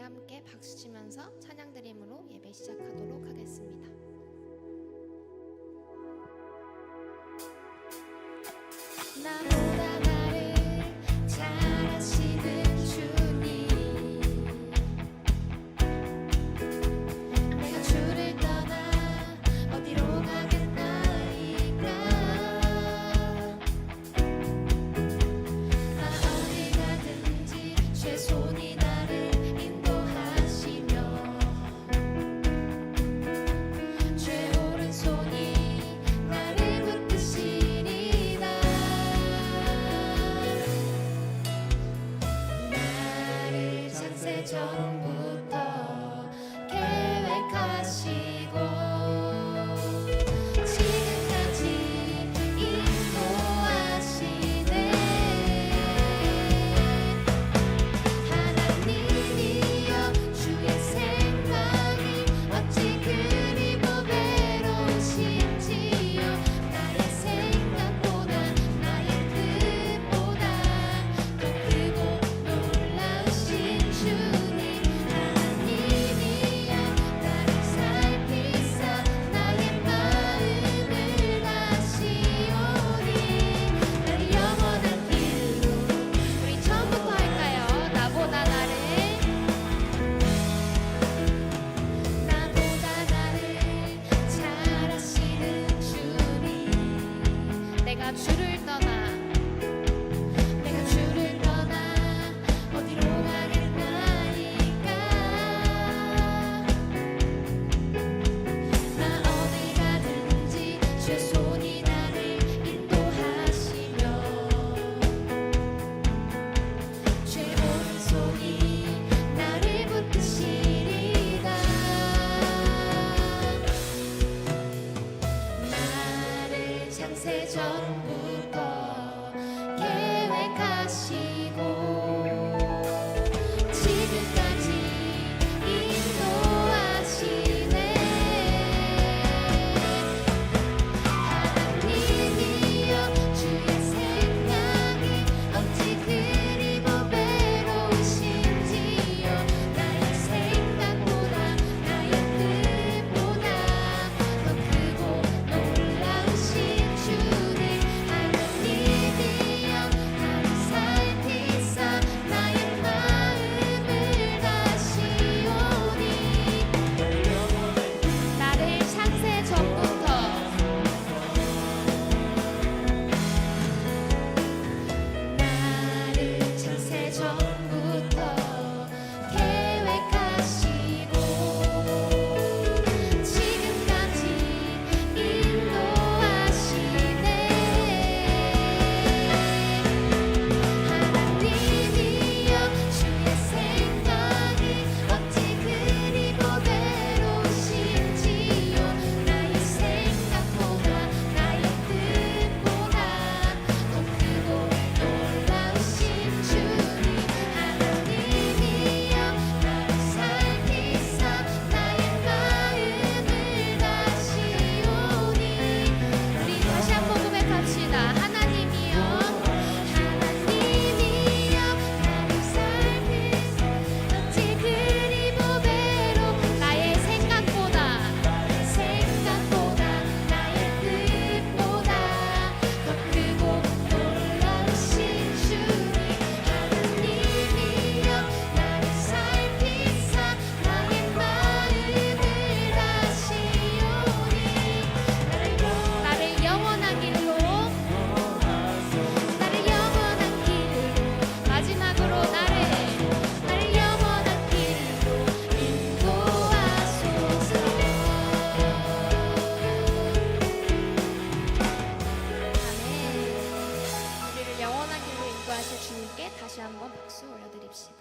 함께 박수 치면서 찬양 드림으로 예배 시작하도록 하겠습니다. 나보다 나를 잘 아시는 주님, 내가 주를 떠나 어디로 가겠나이까. 나 어디 가든지 주의 손이 나를 인도하시며 주의 오른손이 나를 붙드시리라. 나를 창세 전부터 계획하시고 지금까지 인도하시네. 하나님이여 주의 생각이 어찌 그리 보배로우신지요. 나의 생각보다 나의 뜻보다 더 크고 놀라우신 주님. 하나님이여 나를 살피사 나의 마음을 아시오니. 나를 영원한 길로. 우리 처음부터 할까요? 나보다 나를 잘 아시는 주님, 내가 주를 떠나 어디로 가겠나이까. 나 어디 가든지 주의 손이 나를 인도하시며 주의 오른손이 나를 붙드시리라. 나를 창세 전부터 계획하시고 지금까지 인도하시네. 하나님이여 주의 생각이 어찌 그리 보배로우신지요. 나의 생각보다 나의 뜻보다 더 크고 놀라우신 주님. 하나님이여 나를 살피사 나의 마음을 아시오니. 나를 창세 전부터 계획하시고 지금까지 인도하시네. 하나님이여 주의 생각이 어찌 그리 보배로우신지요. 나의 생각보다 나의 뜻보다 더 크고 놀라우신 주님. 하나님이여 나를 살피사 나의 마음을 아시오니. 우리 다시 한번 고백합시다. 하나님이여 나를 살피사 어찌 그리 보배로 나의 생각보다 나의 뜻보다 더 크고 놀라우신 주님. 하나님이여 나를 살피사 나의 마음을 아시오니. 나를 영원한 길로 마지막으로 나를 영원한 길로 인도하소서. 아멘. 우리를 영원한 길로 인도하실 주님께 다시 한번 박수 올려드립시다.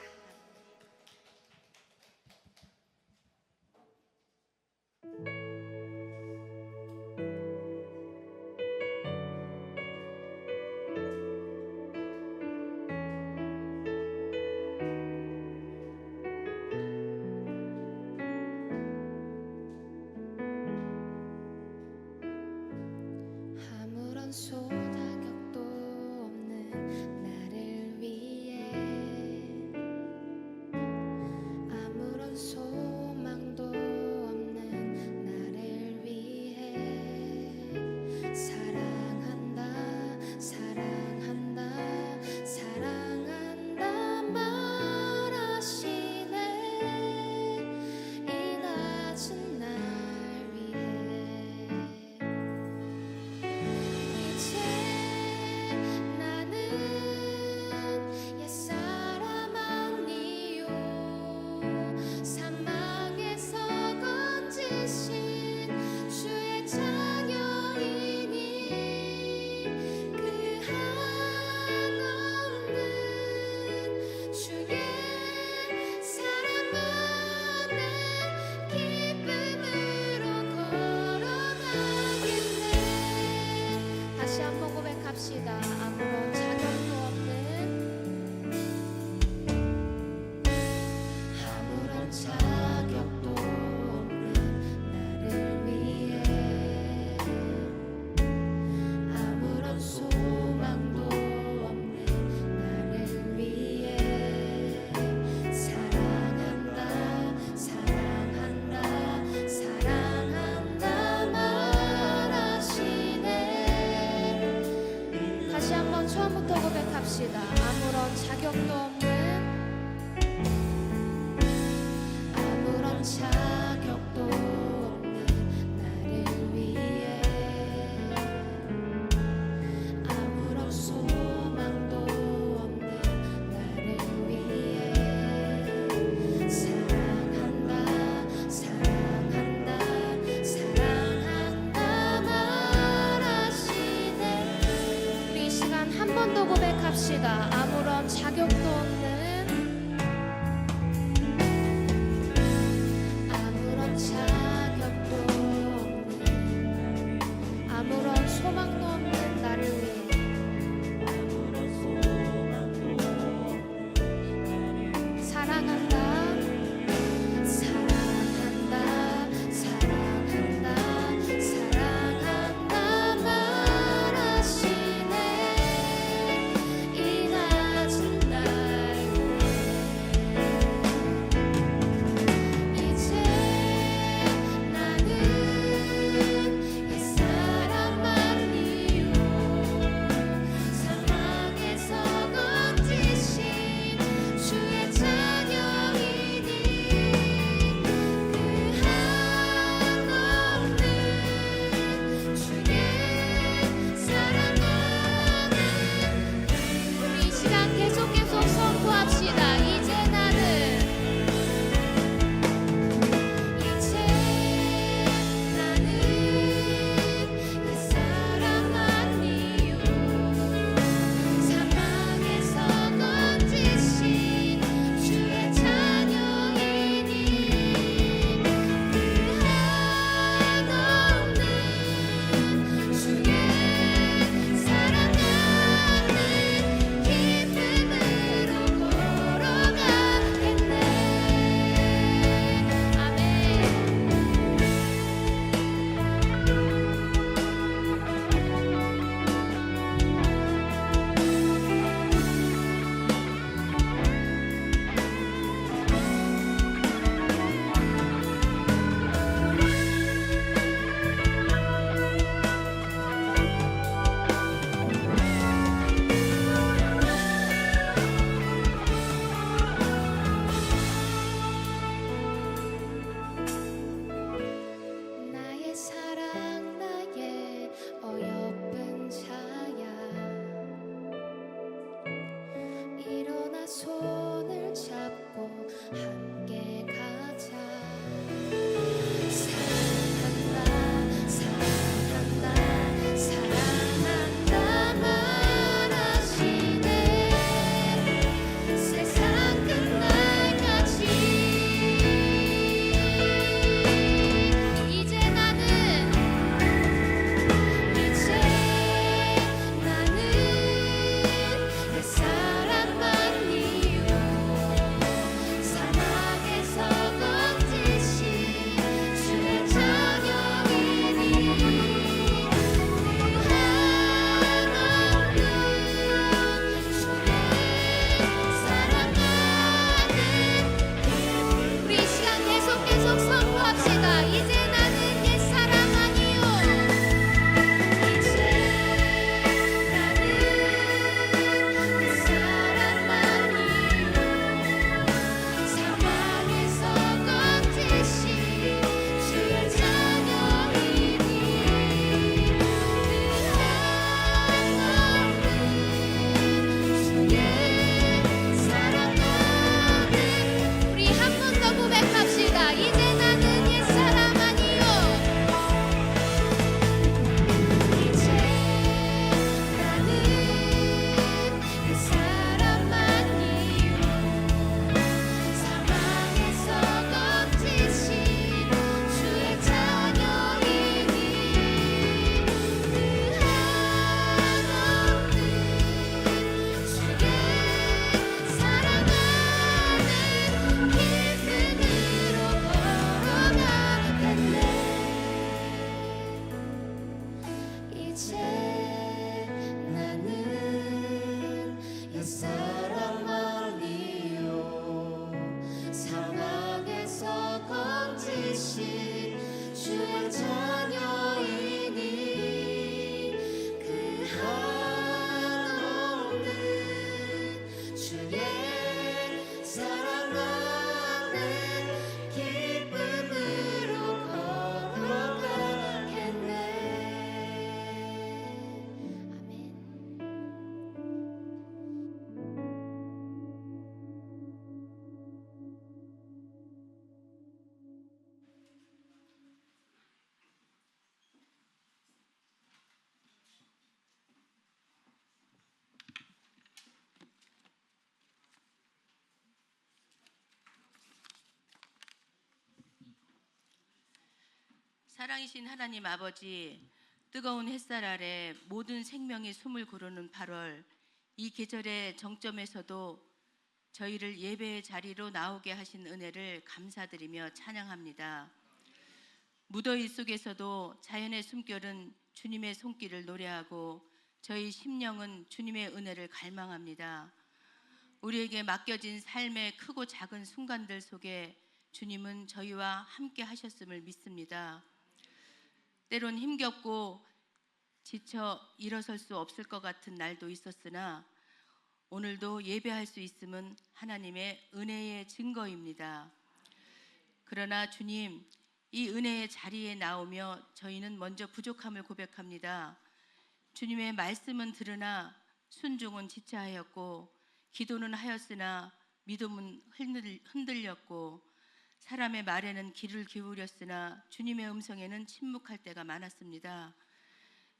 아무런 소자격도 없는 나를 위해 기쁨으로 걸어가겠네. 아멘. 사랑이신 하나님 아버지, 뜨거운 햇살 아래 모든 생명이 숨을 고르는 8월, 이 계절의 정점에서도 저희를 예배의 자리로 나오게 하신 은혜를 감사드리며 찬양합니다. 무더위 속에서도 자연의 숨결은 주님의 손길을 노래하고 저희 심령은 주님의 은혜를 갈망합니다. 우리에게 맡겨진 삶의 크고 작은 순간들 속에 주님은 저희와 함께 하셨음을 믿습니다. 때론 힘겹고 지쳐 일어설 수 없을 것 같은 날도 있었으나 오늘도 예배할 수 있음은 하나님의 은혜의 증거입니다. 그러나 주님, 이 은혜의 자리에 나오며 저희는 먼저 부족함을 고백합니다. 주님의 말씀은 들으나 순종은 지체하였고, 기도는 하였으나 믿음은 흔들렸고, 사람의 말에는 귀를 기울였으나 주님의 음성에는 침묵할 때가 많았습니다.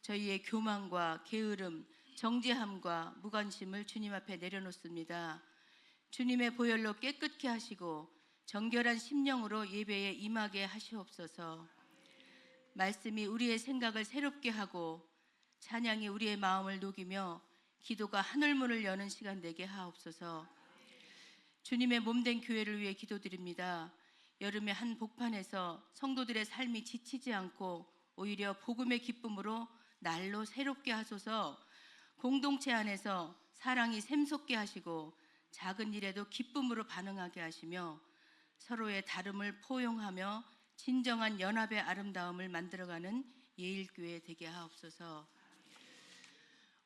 저희의 교만과 게으름, 정죄함과 무관심을 주님 앞에 내려놓습니다. 주님의 보혈로 깨끗게 하시고 정결한 심령으로 예배에 임하게 하시옵소서. 말씀이 우리의 생각을 새롭게 하고 찬양이 우리의 마음을 녹이며 기도가 하늘문을 여는 시간 되게 하옵소서. 주님의 몸된 교회를 위해 기도드립니다. 여름의 한 복판에서 성도들의 삶이 지치지 않고 오히려 복음의 기쁨으로 날로 새롭게 하소서. 공동체 안에서 사랑이 샘솟게 하시고 작은 일에도 기쁨으로 반응하게 하시며 서로의 다름을 포용하며 진정한 연합의 아름다움을 만들어가는 예일교회 되게 하옵소서.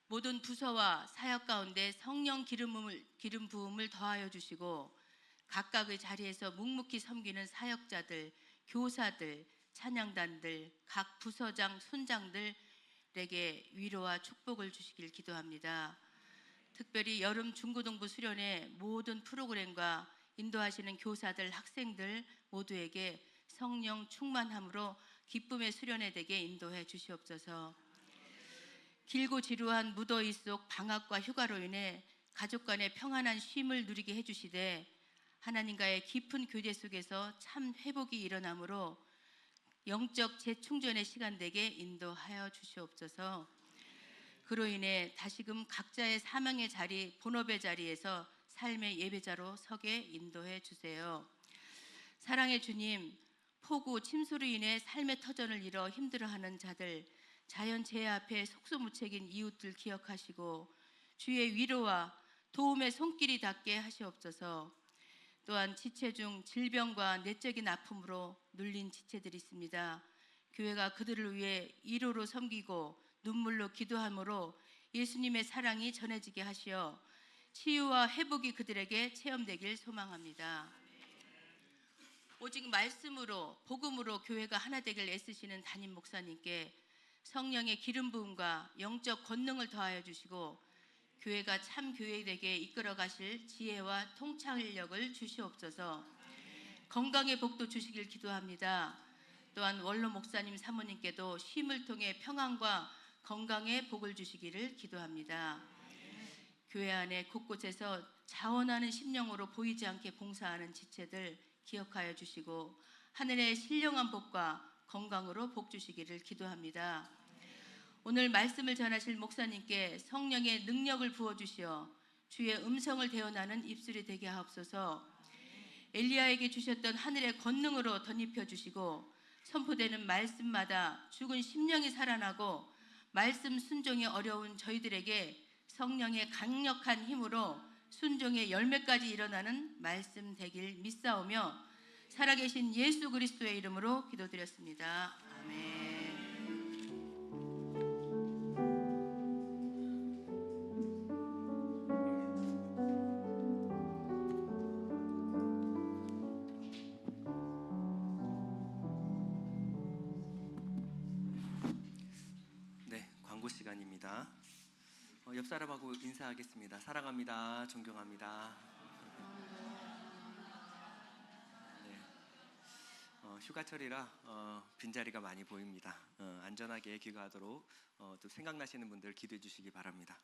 모든 부서와 사역 가운데 성령 기름 부음을 더하여 주시고 각각의 자리에서 묵묵히 섬기는 사역자들, 교사들, 찬양단들, 각 부서장, 순장들에게 위로와 축복을 주시길 기도합니다. 특별히 여름 중고등부 수련회 모든 프로그램과 인도하시는 교사들, 학생들 모두에게 성령 충만함으로 기쁨의 수련회 되게 인도해 주시옵소서. 길고 지루한 무더위 속 방학과 휴가로 인해 가족 간의 평안한 쉼을 누리게 해주시되 하나님과의 깊은 교제 속에서 참 회복이 일어나므로 영적 재충전의 시간 되게 인도하여 주시옵소서. 그로 인해 다시금 각자의 사명의 자리, 본업의 자리에서 삶의 예배자로 서게 인도해 주세요. 사랑의 주님, 폭우, 침수로 인해 삶의 터전을 잃어 힘들어하는 자들, 자연재해 앞에 속수무책인 이웃들 기억하시고 주의 위로와 도움의 손길이 닿게 하시옵소서. 또한 지체 중 질병과 내적인 아픔으로 눌린 지체들이 있습니다. 교회가 그들을 위해 위로로 섬기고 눈물로 기도함으로 예수님의 사랑이 전해지게 하시어 치유와 회복이 그들에게 체험되길 소망합니다. 오직 말씀으로 복음으로 교회가 하나 되길 애쓰시는 담임 목사님께 성령의 기름 부음과 영적 권능을 더하여 주시고 교회가 참 교회되게 이끌어 가실 지혜와 통찰력을 주시옵소서. 건강의 복도 주시길 기도합니다. 또한 원로 목사님 사모님께도 쉼을 통해 평안과 건강의 복을 주시기를 기도합니다. 교회 안에 곳곳에서 자원하는 심령으로 보이지 않게 봉사하는 지체들 기억하여 주시고 하늘의 신령한 복과 건강으로 복 주시기를 기도합니다. 오늘 말씀을 전하실 목사님께 성령의 능력을 부어주시어 주의 음성을 대언하는 입술이 되게 하옵소서. 엘리야에게 주셨던 하늘의 권능으로 덧입혀 주시고 선포되는 말씀마다 죽은 심령이 살아나고 말씀 순종이 어려운 저희들에게 성령의 강력한 힘으로 순종의 열매까지 일어나는 말씀 되길 믿사오며 살아계신 예수 그리스도의 이름으로 기도드렸습니다. 아멘. 옆 사람하고 인사하겠습니다. 사랑합니다. 존경합니다. 네. 휴가철이라 빈자리가 많이 보입니다. 안전하게 귀가하도록 또 생각나시는 분들 기도해 주시기 바랍니다.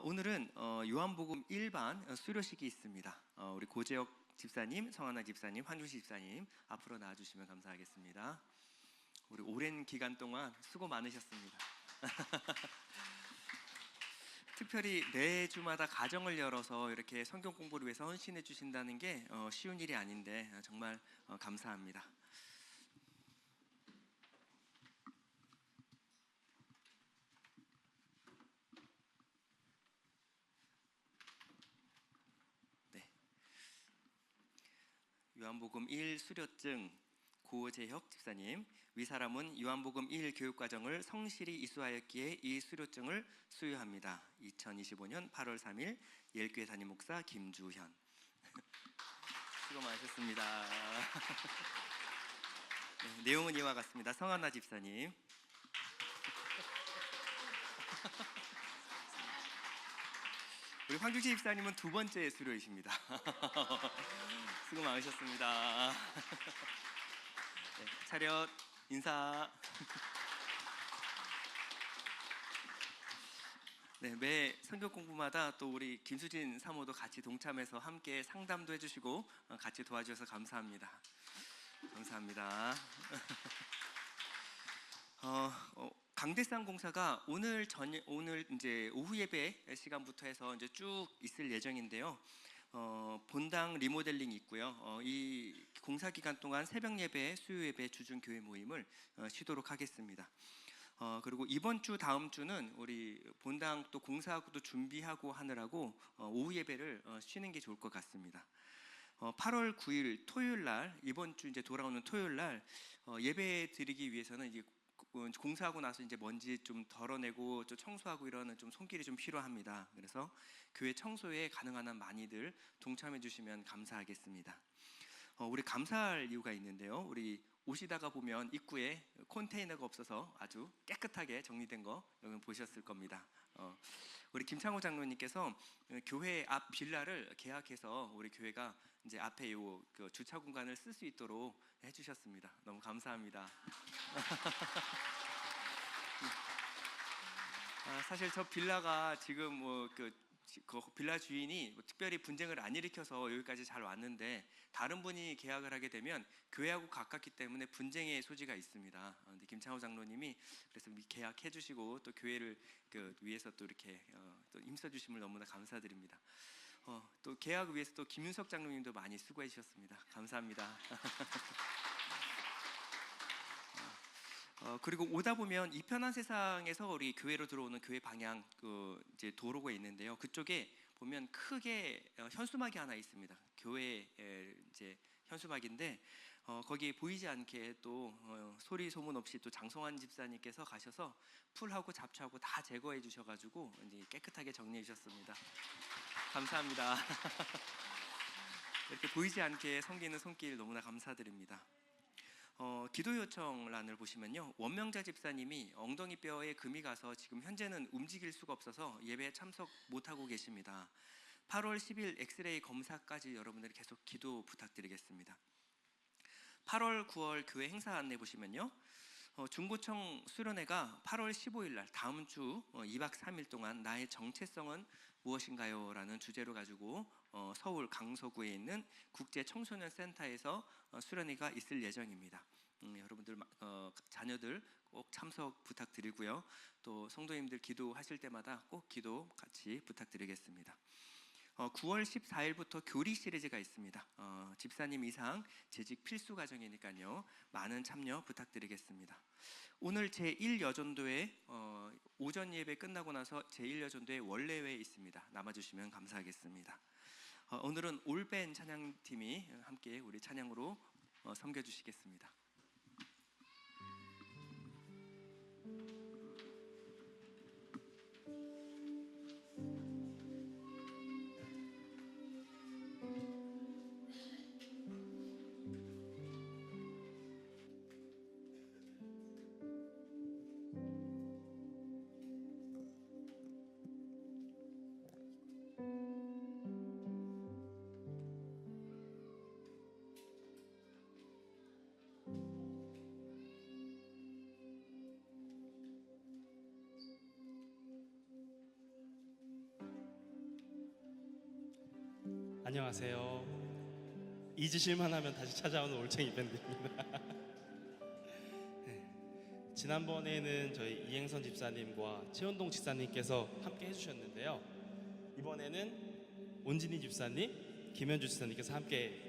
오늘은 요한복음 1반 수료식이 있습니다. 우리 고재혁 집사님, 성하나 집사님, 환주시 집사님 앞으로 나와주시면 감사하겠습니다. 우리 오랜 기간 동안 수고 많으셨습니다. 특별히 매주마다 가정을 열어서 이렇게 성경 공부를 위해서 헌신해 주신다는 게 쉬운 일이 아닌데 정말 감사합니다. 네. 요한복음 1 수료증 고재혁 집사님, 위 사람은 요한복음 1 교육과정을 성실히 이수하였기에 이 수료증을 수여합니다. 2025년 8월 3일 예일교회 담임 목사 김주현. 수고 많으셨습니다. 네, 내용은 이와 같습니다. 성하나 집사님, 우리 황주시 집사님은 두 번째 수료이십니다. 수고 많으셨습니다. 네, 차렷 인사. 네, 매 성경 공부마다 또 우리 김수진 사모도 같이 동참해서 함께 상담도 해주시고 같이 도와주셔서 감사합니다. 감사합니다. 강대상 공사가 오늘 이제 오후 예배 시간부터 해서 이제 쭉 있을 예정인데요. 본당 리모델링이 있고요. 이 공사 기간 동안 새벽 예배, 수요 예배, 주중 교회 모임을 쉬도록 하겠습니다. 그리고 이번 주 다음 주는 우리 본당 또 공사하고 또 준비하고 하느라고 오후 예배를 쉬는 게 좋을 것 같습니다. 8월 9일 토요일 날, 이번 주 이제 돌아오는 토요일 날 예배 드리기 위해서는 이제 공사하고 나서 이제 먼지 좀 덜어내고 좀 청소하고 이러는 좀 손길이 좀 필요합니다. 그래서 교회 청소에 가능한 한 많이들 동참해 주시면 감사하겠습니다. 우리 감사할 이유가 있는데요. 우리 오시다가 보면 입구에 컨테이너가 없어서 아주 깨끗하게 정리된 거 여러분 보셨을 겁니다. 우리 김창호 장로님께서 교회 앞 빌라를 계약해서 우리 교회가 이제 앞에 요 그 주차 공간을 쓸 수 있도록 해주셨습니다. 너무 감사합니다. 사실 저 빌라가 지금 그 빌라 주인이 특별히 분쟁을 안 일으켜서 여기까지 잘 왔는데 다른 분이 계약을 하게 되면 교회하고 가깝기 때문에 분쟁의 소지가 있습니다. 근데 김창호 장로님이 그래서 계약해 주시고 또 교회를 위해서 또 이렇게 또 힘써 주심을 너무나 감사드립니다. 또 계약을 위해서 또 김윤석 장로님도 많이 수고해 주셨습니다. 감사합니다. 그리고 오다 보면 이 편한 세상에서 우리 교회로 들어오는 교회 방향 이제 도로가 있는데요. 그쪽에 보면 크게 현수막이 하나 있습니다. 교회 이제 현수막인데 거기 보이지 않게 또 소리 소문 없이 또 장성환 집사님께서 가셔서 풀하고 잡초하고 다 제거해 주셔가지고 이제 깨끗하게 정리해 주셨습니다. 감사합니다. 이렇게 보이지 않게 섬기는 손길 너무나 감사드립니다. 기도 요청란을 보시면요, 원명자 집사님이 엉덩이뼈에 금이 가서 지금 현재는 움직일 수가 없어서 예배에 참석 못하고 계십니다. 8월 10일 엑스레이 검사까지 여러분들이 계속 기도 부탁드리겠습니다. 8월 9월 교회 행사 안내 보시면요, 중고청 수련회가 8월 15일 날 다음 주 2박 3일 동안 나의 정체성은 무엇인가요? 라는 주제로 가지고 서울 강서구에 있는 국제청소년센터에서 수련회가 있을 예정입니다. 여러분들 자녀들 꼭 참석 부탁드리고요. 또 성도님들 기도하실 때마다 꼭 기도 같이 부탁드리겠습니다. 9월 14일부터 교리 시리즈가 있습니다. 집사님 이상 재직 필수 과정이니까요. 많은 참여 부탁드리겠습니다. 오늘 제1여전도회 오전 예배 끝나고 나서 제1여전도회 원래회 있습니다. 남아주시면 감사하겠습니다. 오늘은 올밴 찬양팀이 함께 우리 찬양으로 섬겨주시겠습니다. 안녕하세요. 잊으실만 하면 다시 찾아오는 올챙이 밴드입니다. 네. 지난번에는 저희 이행선 집사님과 최은동 집사님께서 함께 해주셨는데요. 이번에는 온진희 집사님, 김현주 집사님께서 함께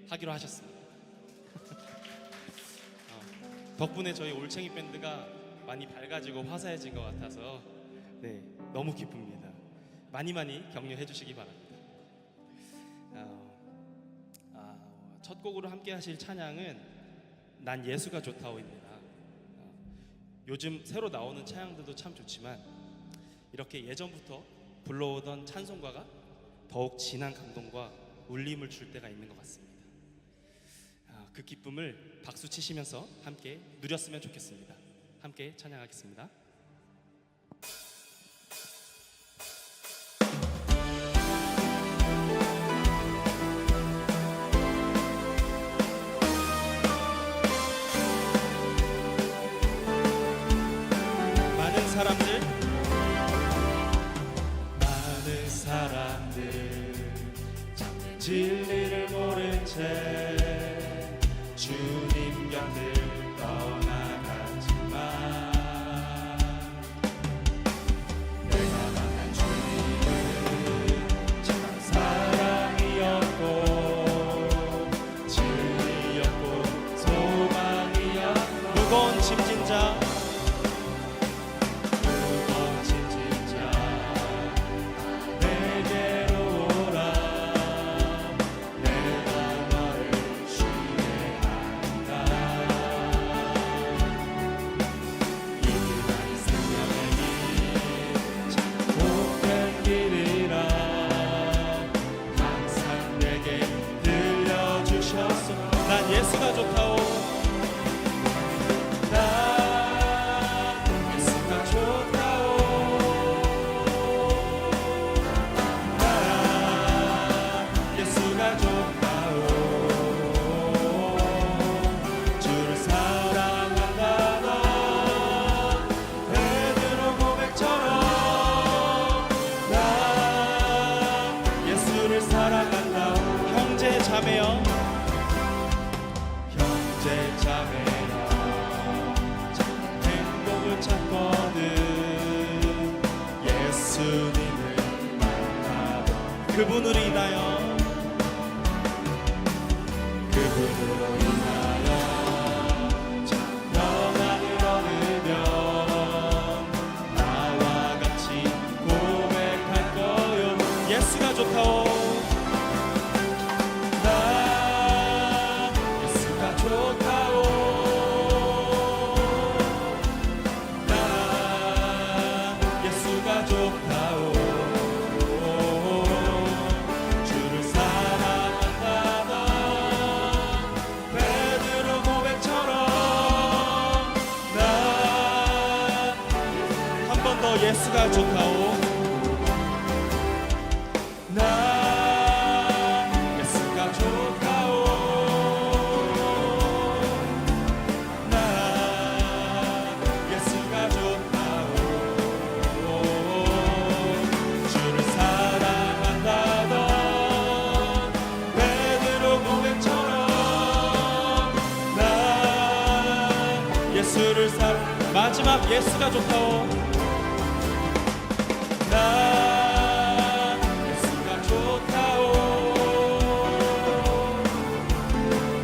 하기로 하셨습니다. 덕분에 저희 올챙이 밴드가 많이 밝아지고 화사해진 것 같아서 네, 너무 기쁩니다. 많이 격려해 주시기 바랍니다. 첫 곡으로 함께 하실 찬양은 난 예수가 좋다오입니다. 요즘 새로 나오는 찬양들도 참 좋지만 이렇게 예전부터 불러오던 찬송가가 더욱 진한 감동과 울림을 줄 때가 있는 것 같습니다. 그 기쁨을 박수 치시면서 함께 누렸으면 좋겠습니다. 함께 찬양하겠습니다. 많은 사람들 진리를 모른 채 주님 곁을 떠나갔지만 내가 만난 주님은 참 사랑이었고 진리였고 소망이었고 무거운 짐진 자 난 예수가 좋다오 난 예수가 좋다오 난 예수가 좋다오 주를 사랑한다던 베드로 고백처럼 난 예수를 사랑한다 형제 자매여 자매라 행복을 찾거든 예수님을 만나고 그분으로 인하여 평안을 얻으면 나와 같이 고백할 거요 예수가 좋다오 예수가 좋다오 난 예수가 좋다오 난 예수가 좋다오 주를 사랑한다던 베드로 고백처럼 난 예수를 마지막 예수가 좋다오 난 예수가 좋다오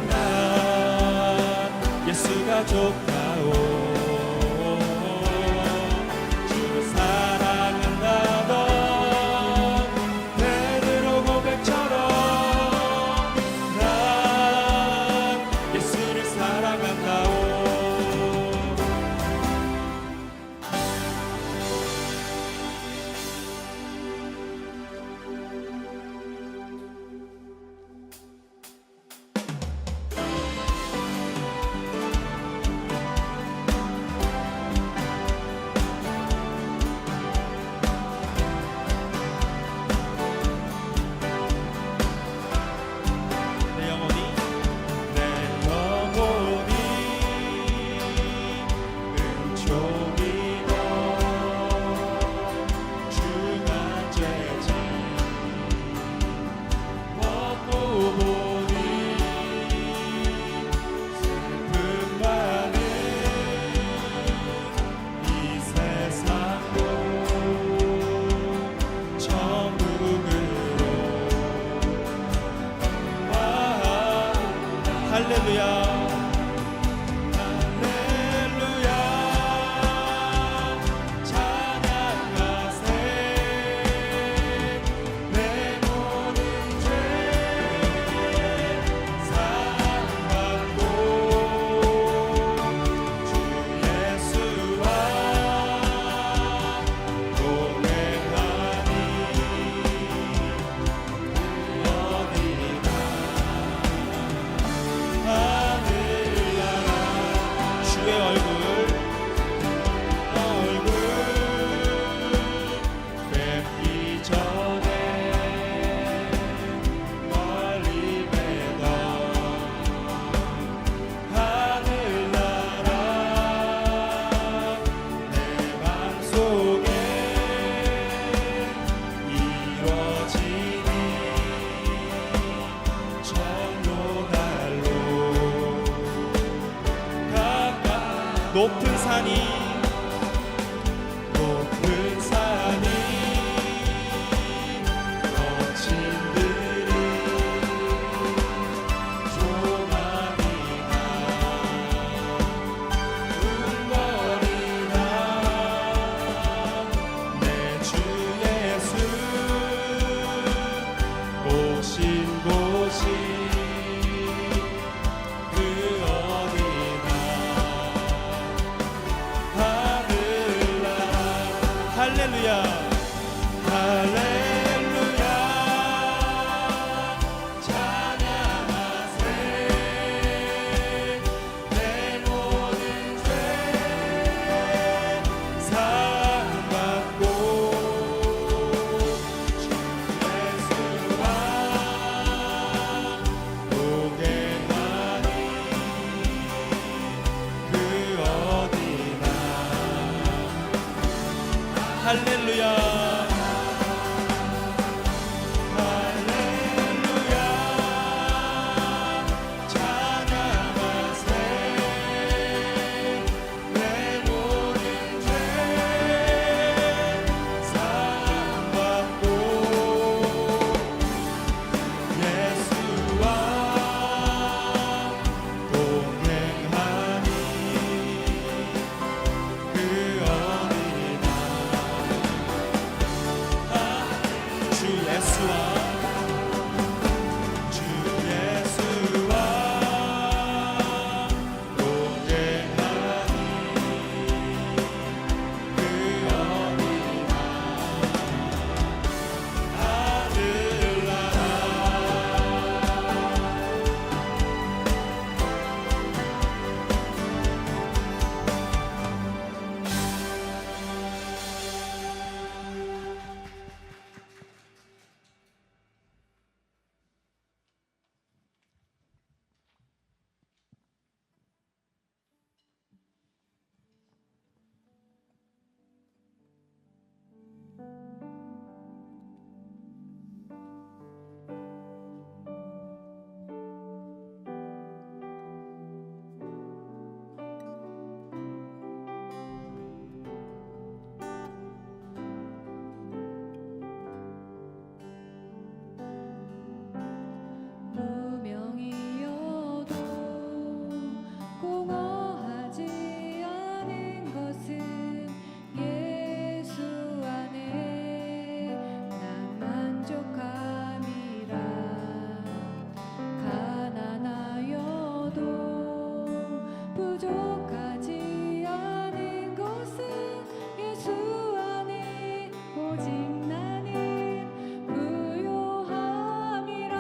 난 예수가 좋다오 주를 사랑한다던 베드로 고백처럼 난 예수를 사랑한다오 할렐루야 높은 산이 거친들이 조망이나 은거리나 내 주 예수 오신 곳이 할렐루야 할렐루야 찬양하세 내 모든 죄 사함받고 주 예수와 동행하니 그 어디나 할렐루야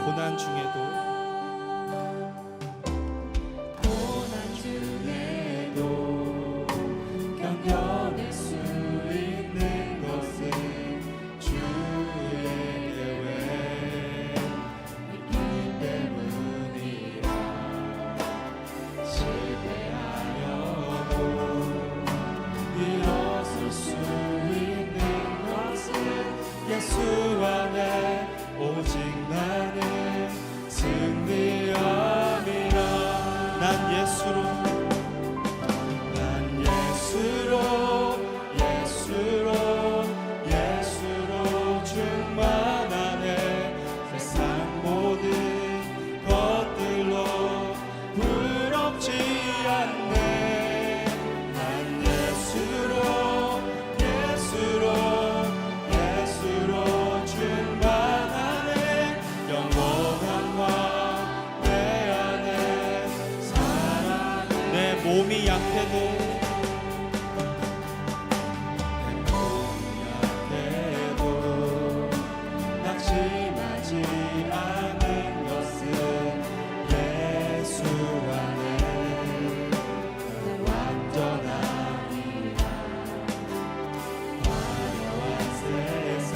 고난 중에도 견뎌낼 수 있는 것은 주의 계획 있기 때문이라. 실패하여도 일어설 수 있는 것은 예수 안에 오직 나는 몸이 약해도 낙심하지 않은 것은 예수 안에 내 완전함이라. 화려한 세상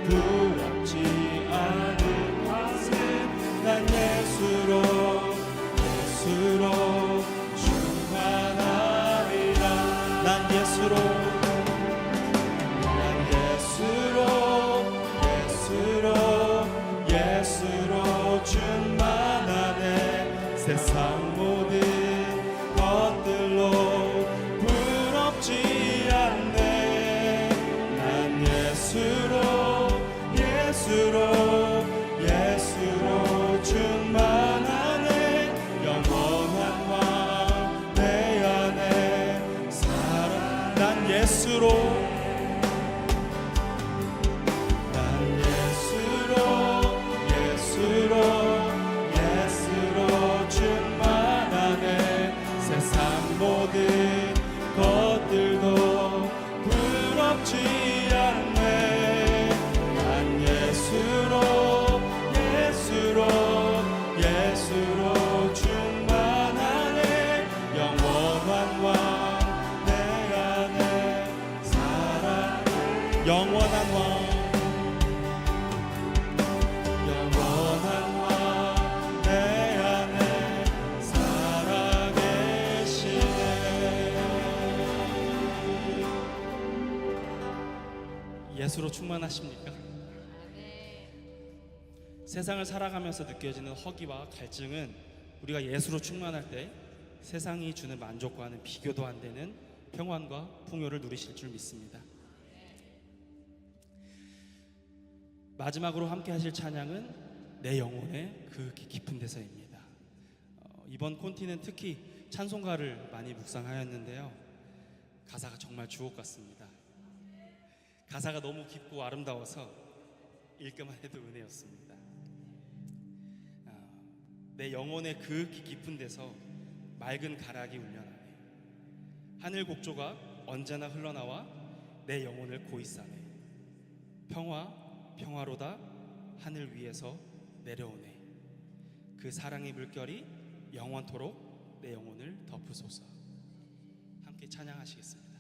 두렵지 않은 것은 난 예수로 충만함이라. 난 예수로 충만하네. 세상 모든 것들로 부럽지 않네. 난 예수로 충만하네. 영원한 왕 내 안에 살아. 난 예수로 모든 것들도 부럽지 않네. 난 예수로 충만하네. 영원한 왕 내 안에 살아. 영원한 왕 예수로 충만하십니까? 세상을 살아가면서 느껴지는 허기와 갈증은 우리가 예수로 충만할 때 세상이 주는 만족과는 비교도 안 되는 평안과 풍요를 누리실 줄 믿습니다. 마지막으로 함께 하실 찬양은 내 영혼의 그 깊은 데서입니다. 이번 콘티는 특히 찬송가를 많이 묵상하였는데요, 가사가 정말 주옥 같습니다. 가사가 너무 깊고 아름다워서 읽기만 해도 은혜였습니다. 내 영혼의 그 깊은 데서 맑은 가락이 울려나네. 하늘 곡조가 언제나 흘러나와 내 영혼을 고이 싸매. 평화로다 하늘 위에서 내려오네. 그 사랑의 물결이 영원토록 내 영혼을 덮으소서. 함께 찬양하시겠습니다.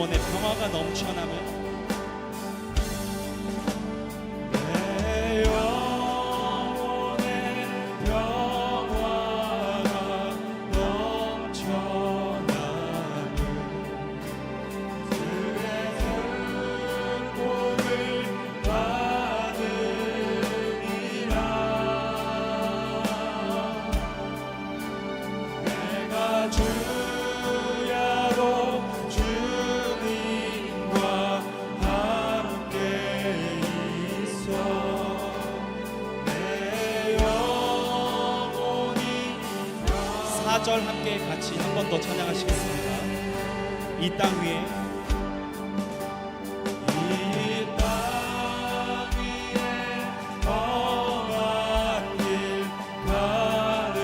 영혼의 평화가 넘쳐나면 내 영혼의 평화가 넘쳐나면 주의 축복을 받으리라. 내가 주야로 주님과 함께 있어 내 영혼이 4절 함께 같이 한 번 더 찬양하시겠습니다. 이 땅 위에 험한 길 가는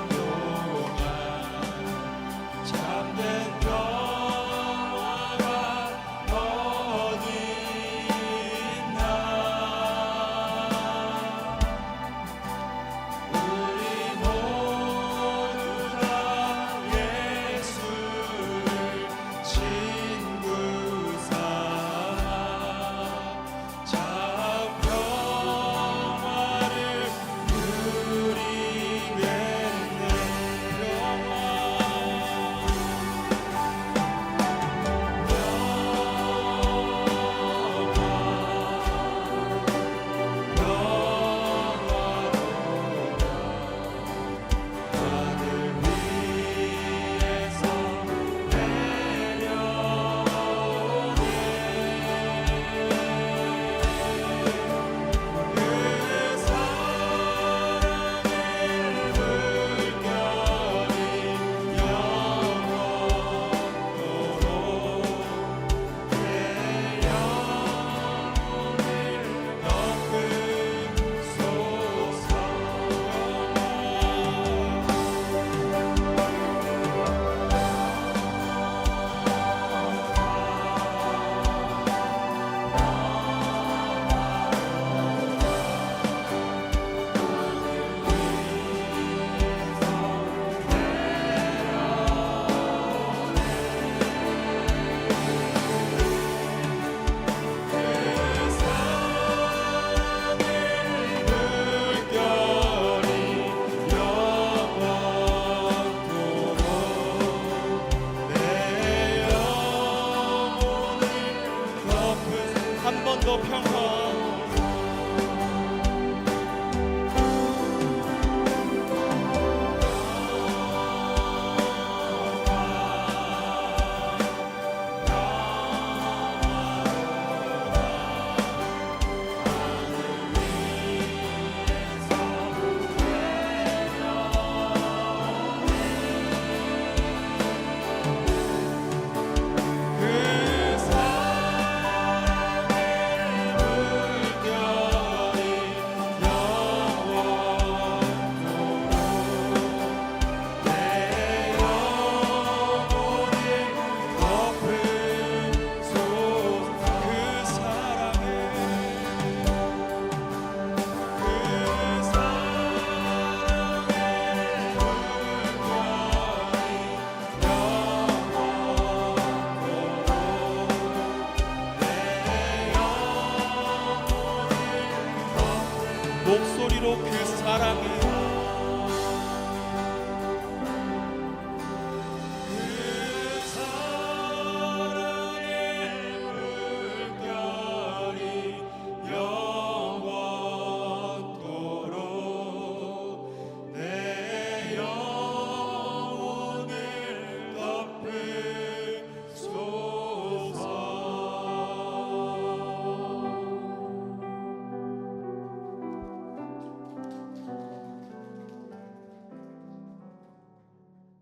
동안 잠든 평화가 어디 있나. 우리 모두 다 예수를 친구 삼아 참 평화를 누리겠네. 하늘 위에서 그 사랑의 물결이 영원토록 내 영혼을 덮으소서. 한 번 더 평화. 그 사랑의 물결이 영원토록 내 영혼을 덮으소서. 그 사랑의 목소리로 그 사랑을 그 사랑의 물결이 영원토록 내 영혼을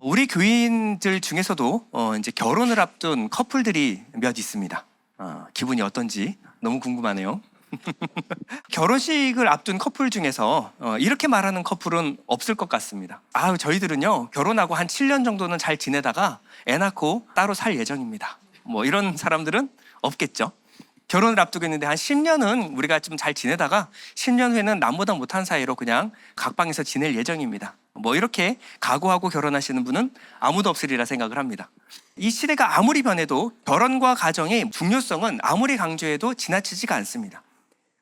우리 교인들 중에서도 이제 결혼을 앞둔 커플들이 몇 있습니다. 기분이 어떤지 너무 궁금하네요. 결혼식을 앞둔 커플 중에서 이렇게 말하는 커플은 없을 것 같습니다. 저희들은요 결혼하고 한 7년 정도는 잘 지내다가 애 낳고 따로 살 예정입니다. 뭐 이런 사람들은 없겠죠. 결혼을 앞두고 있는데 한 10년은 우리가 좀 잘 지내다가 10년 후에는 남보다 못한 사이로 그냥 각방에서 지낼 예정입니다. 뭐 이렇게 각오하고 결혼하시는 분은 아무도 없으리라 생각을 합니다. 이 시대가 아무리 변해도 결혼과 가정의 중요성은 아무리 강조해도 지나치지가 않습니다.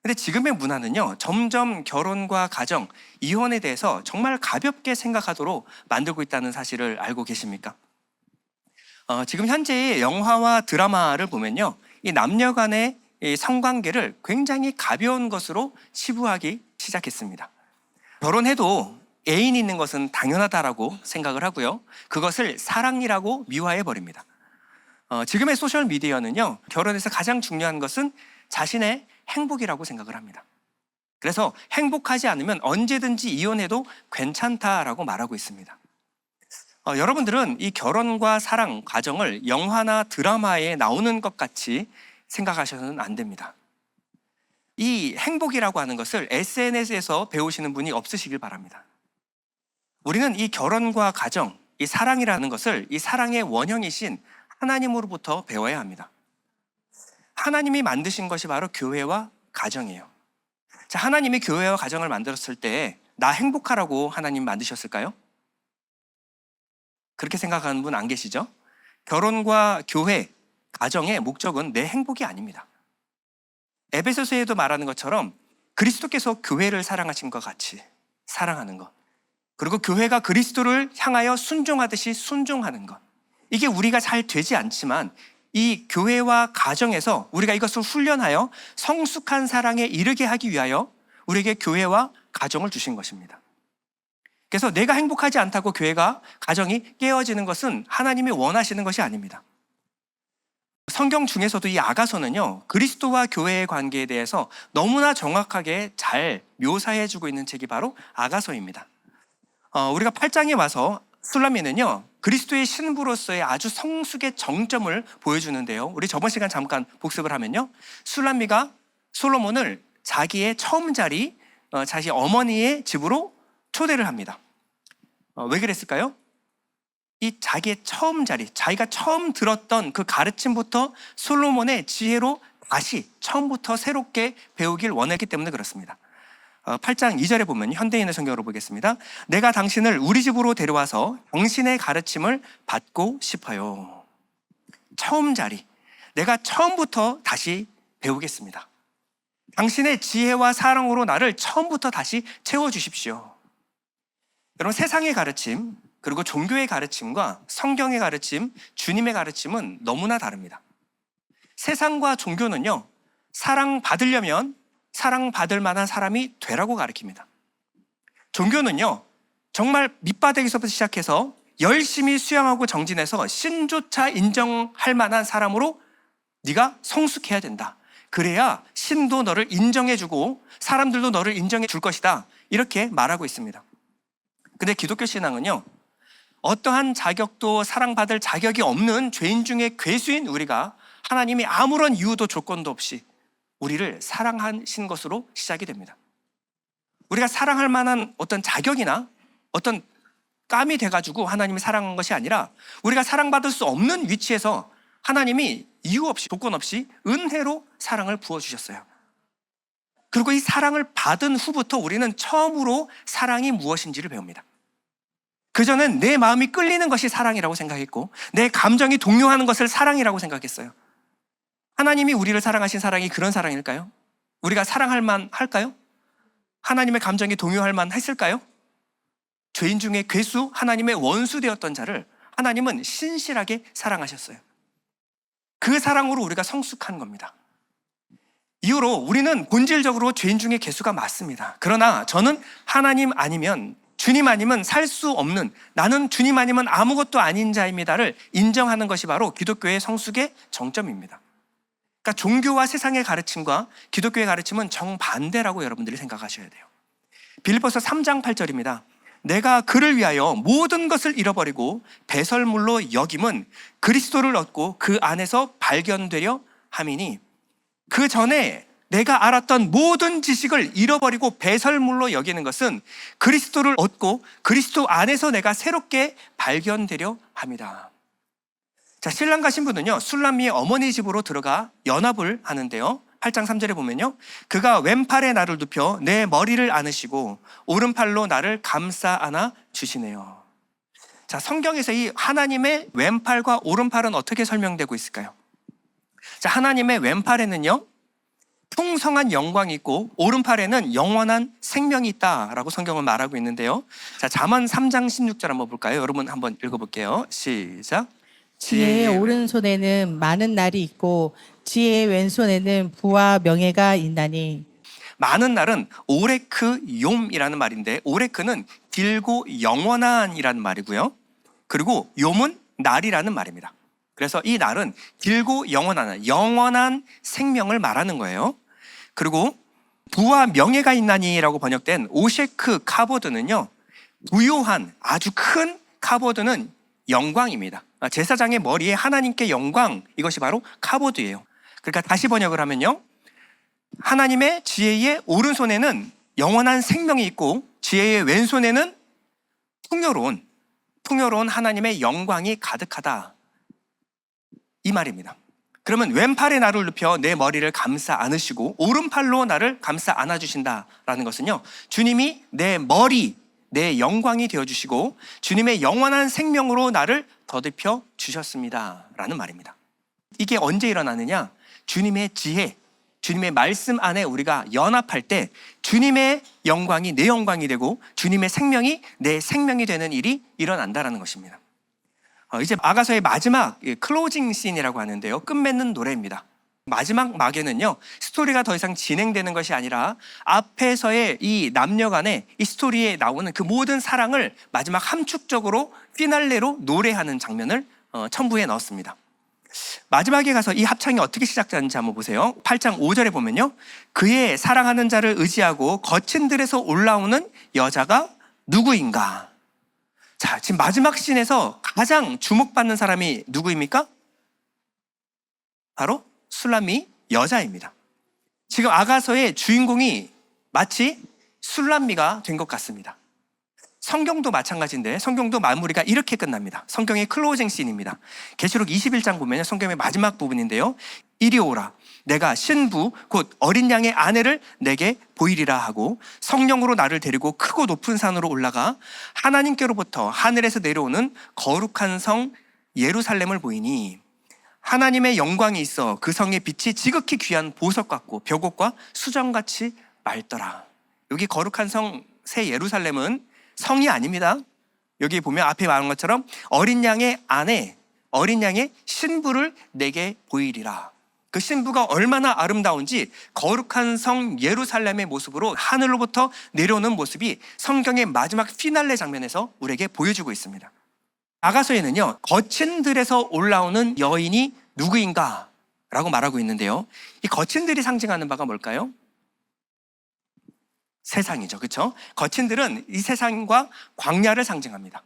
근데 지금의 문화는요, 점점 결혼과 가정, 이혼에 대해서 정말 가볍게 생각하도록 만들고 있다는 사실을 알고 계십니까? 지금 현재의 영화와 드라마를 보면요, 이 남녀 간의 이 성관계를 굉장히 가벼운 것으로 치부하기 시작했습니다. 결혼해도 애인이 있는 것은 당연하다라고 생각을 하고요, 그것을 사랑이라고 미화해 버립니다. 지금의 소셜 미디어는요, 결혼에서 가장 중요한 것은 자신의 행복이라고 생각을 합니다. 그래서 행복하지 않으면 언제든지 이혼해도 괜찮다라고 말하고 있습니다. 여러분들은 이 결혼과 사랑, 가정을 영화나 드라마에 나오는 것 같이 생각하셔서는 안 됩니다. 이 행복이라고 하는 것을 SNS에서 배우시는 분이 없으시길 바랍니다. 우리는 이 결혼과 가정, 이 사랑이라는 것을 이 사랑의 원형이신 하나님으로부터 배워야 합니다. 하나님이 만드신 것이 바로 교회와 가정이에요. 자, 하나님이 교회와 가정을 만들었을 때 나 행복하라고 하나님 만드셨을까요? 그렇게 생각하는 분 안 계시죠? 결혼과 교회, 가정의 목적은 내 행복이 아닙니다. 에베소서에도 말하는 것처럼 그리스도께서 교회를 사랑하신 것 같이 사랑하는 것, 그리고 교회가 그리스도를 향하여 순종하듯이 순종하는 것, 이게 우리가 잘 되지 않지만 이 교회와 가정에서 우리가 이것을 훈련하여 성숙한 사랑에 이르게 하기 위하여 우리에게 교회와 가정을 주신 것입니다. 그래서 내가 행복하지 않다고 교회가, 가정이 깨어지는 것은 하나님이 원하시는 것이 아닙니다. 성경 중에서도 이 아가서는요, 그리스도와 교회의 관계에 대해서 너무나 정확하게 잘 묘사해주고 있는 책이 바로 아가서입니다. 우리가 8장에 와서 술람미는요, 그리스도의 신부로서의 아주 성숙의 정점을 보여주는데요, 우리 저번 시간 잠깐 복습을 하면요, 술람미가 솔로몬을 자기의 처음 자리, 자기 어머니의 집으로 초대를 합니다. 왜 그랬을까요? 이 자기의 처음 자리, 자기가 처음 들었던 그 가르침부터 솔로몬의 지혜로 다시 처음부터 새롭게 배우길 원했기 때문에 그렇습니다. 8장 2절에 보면 현대인의 성경으로 보겠습니다. 내가 당신을 우리 집으로 데려와서 당신의 가르침을 받고 싶어요. 처음 자리, 내가 처음부터 다시 배우겠습니다. 당신의 지혜와 사랑으로 나를 처음부터 다시 채워주십시오. 여러분, 세상의 가르침, 그리고 종교의 가르침과 성경의 가르침, 주님의 가르침은 너무나 다릅니다. 세상과 종교는요, 사랑받으려면 사랑받을 만한 사람이 되라고 가르칩니다. 종교는요, 정말 밑바닥에서부터 시작해서 열심히 수양하고 정진해서 신조차 인정할 만한 사람으로 네가 성숙해야 된다. 그래야 신도 너를 인정해주고 사람들도 너를 인정해 줄 것이다. 이렇게 말하고 있습니다. 근데 기독교 신앙은요, 어떠한 자격도 사랑받을 자격이 없는 죄인 중에 괴수인 우리가 하나님이 아무런 이유도 조건도 없이 우리를 사랑하신 것으로 시작이 됩니다. 우리가 사랑할 만한 어떤 자격이나 어떤 깜이 돼가지고 하나님이 사랑한 것이 아니라 우리가 사랑받을 수 없는 위치에서 하나님이 이유 없이, 조건 없이 은혜로 사랑을 부어주셨어요. 그리고 이 사랑을 받은 후부터 우리는 처음으로 사랑이 무엇인지를 배웁니다. 그전엔 내 마음이 끌리는 것이 사랑이라고 생각했고 내 감정이 동요하는 것을 사랑이라고 생각했어요. 하나님이 우리를 사랑하신 사랑이 그런 사랑일까요? 우리가 사랑할 만할까요? 하나님의 감정이 동요할 만했을까요? 죄인 중에 괴수, 하나님의 원수 되었던 자를 하나님은 신실하게 사랑하셨어요. 그 사랑으로 우리가 성숙한 겁니다. 이후로 우리는 본질적으로 죄인 중에 괴수가 맞습니다. 그러나 저는 하나님 아니면, 주님 아니면 살 수 없는, 나는 주님 아니면 아무것도 아닌 자입니다를 인정하는 것이 바로 기독교의 성숙의 정점입니다. 그러니까 종교와 세상의 가르침과 기독교의 가르침은 정반대라고 여러분들이 생각하셔야 돼요. 빌립보서 3장 8절입니다. 내가 그를 위하여 모든 것을 잃어버리고 배설물로 여김은 그리스도를 얻고 그 안에서 발견되려 함이니, 그 전에 내가 알았던 모든 지식을 잃어버리고 배설물로 여기는 것은 그리스도를 얻고 그리스도 안에서 내가 새롭게 발견되려 합니다. 자, 신랑 가신 분은요, 술람미의 어머니 집으로 들어가 연합을 하는데요, 8장 3절에 보면요, 그가 왼팔에 나를 눕혀 내 머리를 안으시고 오른팔로 나를 감싸 안아 주시네요. 자, 성경에서 이 하나님의 왼팔과 오른팔은 어떻게 설명되고 있을까요? 자, 하나님의 왼팔에는요, 풍성한 영광이 있고 오른팔에는 영원한 생명이 있다라고 성경은 말하고 있는데요. 자, 잠언 3장 16절 한번 볼까요? 여러분 한번 읽어볼게요. 시작. 지혜의 오른손에는 많은 날이 있고 지혜의 왼손에는 부와 명예가 있나니. 많은 날은 오레크 욤이라는 말인데, 오레크는 길고 영원한이라는 말이고요. 그리고 욤은 날이라는 말입니다. 그래서 이 날은 길고 영원한 생명을 말하는 거예요. 그리고 부와 명예가 있나니라고 번역된 오셰크 카보드는요, 부요한 아주 큰 카보드는 영광입니다. 제사장의 머리에 하나님께 영광, 이것이 바로 카보드예요. 그러니까 다시 번역을 하면요, 하나님의 지혜의 오른손에는 영원한 생명이 있고 지혜의 왼손에는 풍요로운 하나님의 영광이 가득하다, 이 말입니다. 그러면 왼팔에 나를 눕혀 내 머리를 감싸 안으시고 오른팔로 나를 감싸 안아주신다라는 것은요, 주님이 내 머리, 내 영광이 되어주시고 주님의 영원한 생명으로 나를 더듬혀 주셨습니다 라는 말입니다. 이게 언제 일어나느냐? 주님의 지혜, 주님의 말씀 안에 우리가 연합할 때 주님의 영광이 내 영광이 되고 주님의 생명이 내 생명이 되는 일이 일어난다는 것입니다. 이제 아가서의 마지막 클로징 씬이라고 하는데요, 끝맺는 노래입니다. 마지막 막에는요, 스토리가 더 이상 진행되는 것이 아니라 앞에서의 이 남녀 간의 이 스토리에 나오는 그 모든 사랑을 마지막 함축적으로 피날레로 노래하는 장면을 첨부해 넣었습니다. 마지막에 가서 이 합창이 어떻게 시작되는지 한번 보세요. 8장 5절에 보면요, 그의 사랑하는 자를 의지하고 거친 들에서 올라오는 여자가 누구인가? 자, 지금 마지막 씬에서 가장 주목받는 사람이 누구입니까? 바로 술람미 여자입니다. 지금 아가서의 주인공이 마치 술람미가 된 것 같습니다. 성경도 마찬가지인데, 성경도 마무리가 이렇게 끝납니다. 성경의 클로징 씬입니다. 계시록 21장 보면 성경의 마지막 부분인데요, 이리 오라, 내가 신부 곧 어린 양의 아내를 내게 보이리라 하고 성령으로 나를 데리고 크고 높은 산으로 올라가 하나님께로부터 하늘에서 내려오는 거룩한 성 예루살렘을 보이니 하나님의 영광이 있어 그 성의 빛이 지극히 귀한 보석 같고 벽옥과 수정같이 맑더라. 여기 거룩한 성 새 예루살렘은 성이 아닙니다. 여기 보면 앞에 말한 것처럼 어린 양의 아내, 어린 양의 신부를 내게 보이리라. 그 신부가 얼마나 아름다운지 거룩한 성 예루살렘의 모습으로 하늘로부터 내려오는 모습이 성경의 마지막 피날레 장면에서 우리에게 보여주고 있습니다. 아가서에는요, 거친 들에서 올라오는 여인이 누구인가 라고 말하고 있는데요, 이 거친 들이 상징하는 바가 뭘까요? 세상이죠, 그렇죠? 거친 들은 이 세상과 광야를 상징합니다.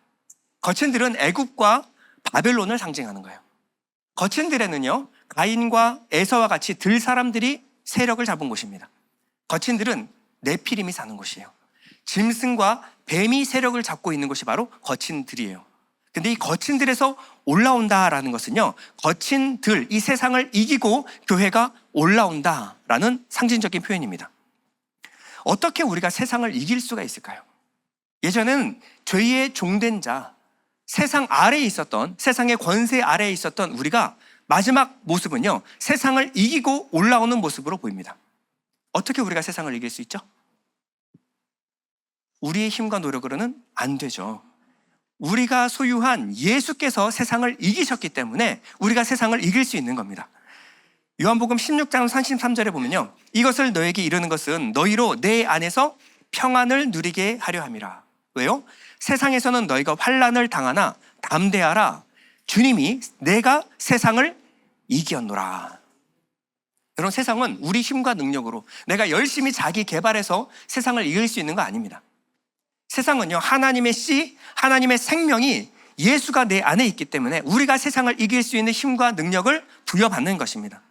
거친 들은 애굽과 바벨론을 상징하는 거예요. 거친 들에는요, 가인과 에서와 같이 들 사람들이 세력을 잡은 곳입니다. 거친 들은 네피림이 사는 곳이에요. 짐승과 뱀이 세력을 잡고 있는 곳이 바로 거친 들이에요. 근데 이 거친 들에서 올라온다라는 것은요, 거친 들, 이 세상을 이기고 교회가 올라온다라는 상징적인 표현입니다. 어떻게 우리가 세상을 이길 수가 있을까요? 예전에는 죄의 종된 자, 세상 아래에 있었던, 세상의 권세 아래에 있었던 우리가 마지막 모습은요, 세상을 이기고 올라오는 모습으로 보입니다. 어떻게 우리가 세상을 이길 수 있죠? 우리의 힘과 노력으로는 안 되죠. 우리가 소유한 예수께서 세상을 이기셨기 때문에 우리가 세상을 이길 수 있는 겁니다. 요한복음 16장 33절에 보면요, 이것을 너에게 이르는 것은 너희로 내 안에서 평안을 누리게 하려 함이라. 왜요? 세상에서는 너희가 환난을 당하나 담대하라, 주님이 내가 세상을 이겼노라. 여러분, 세상은 우리 힘과 능력으로 내가 열심히 자기 개발해서 세상을 이길 수 있는 거 아닙니다. 세상은요, 하나님의 씨, 하나님의 생명이 예수가 내 안에 있기 때문에 우리가 세상을 이길 수 있는 힘과 능력을 부여받는 것입니다.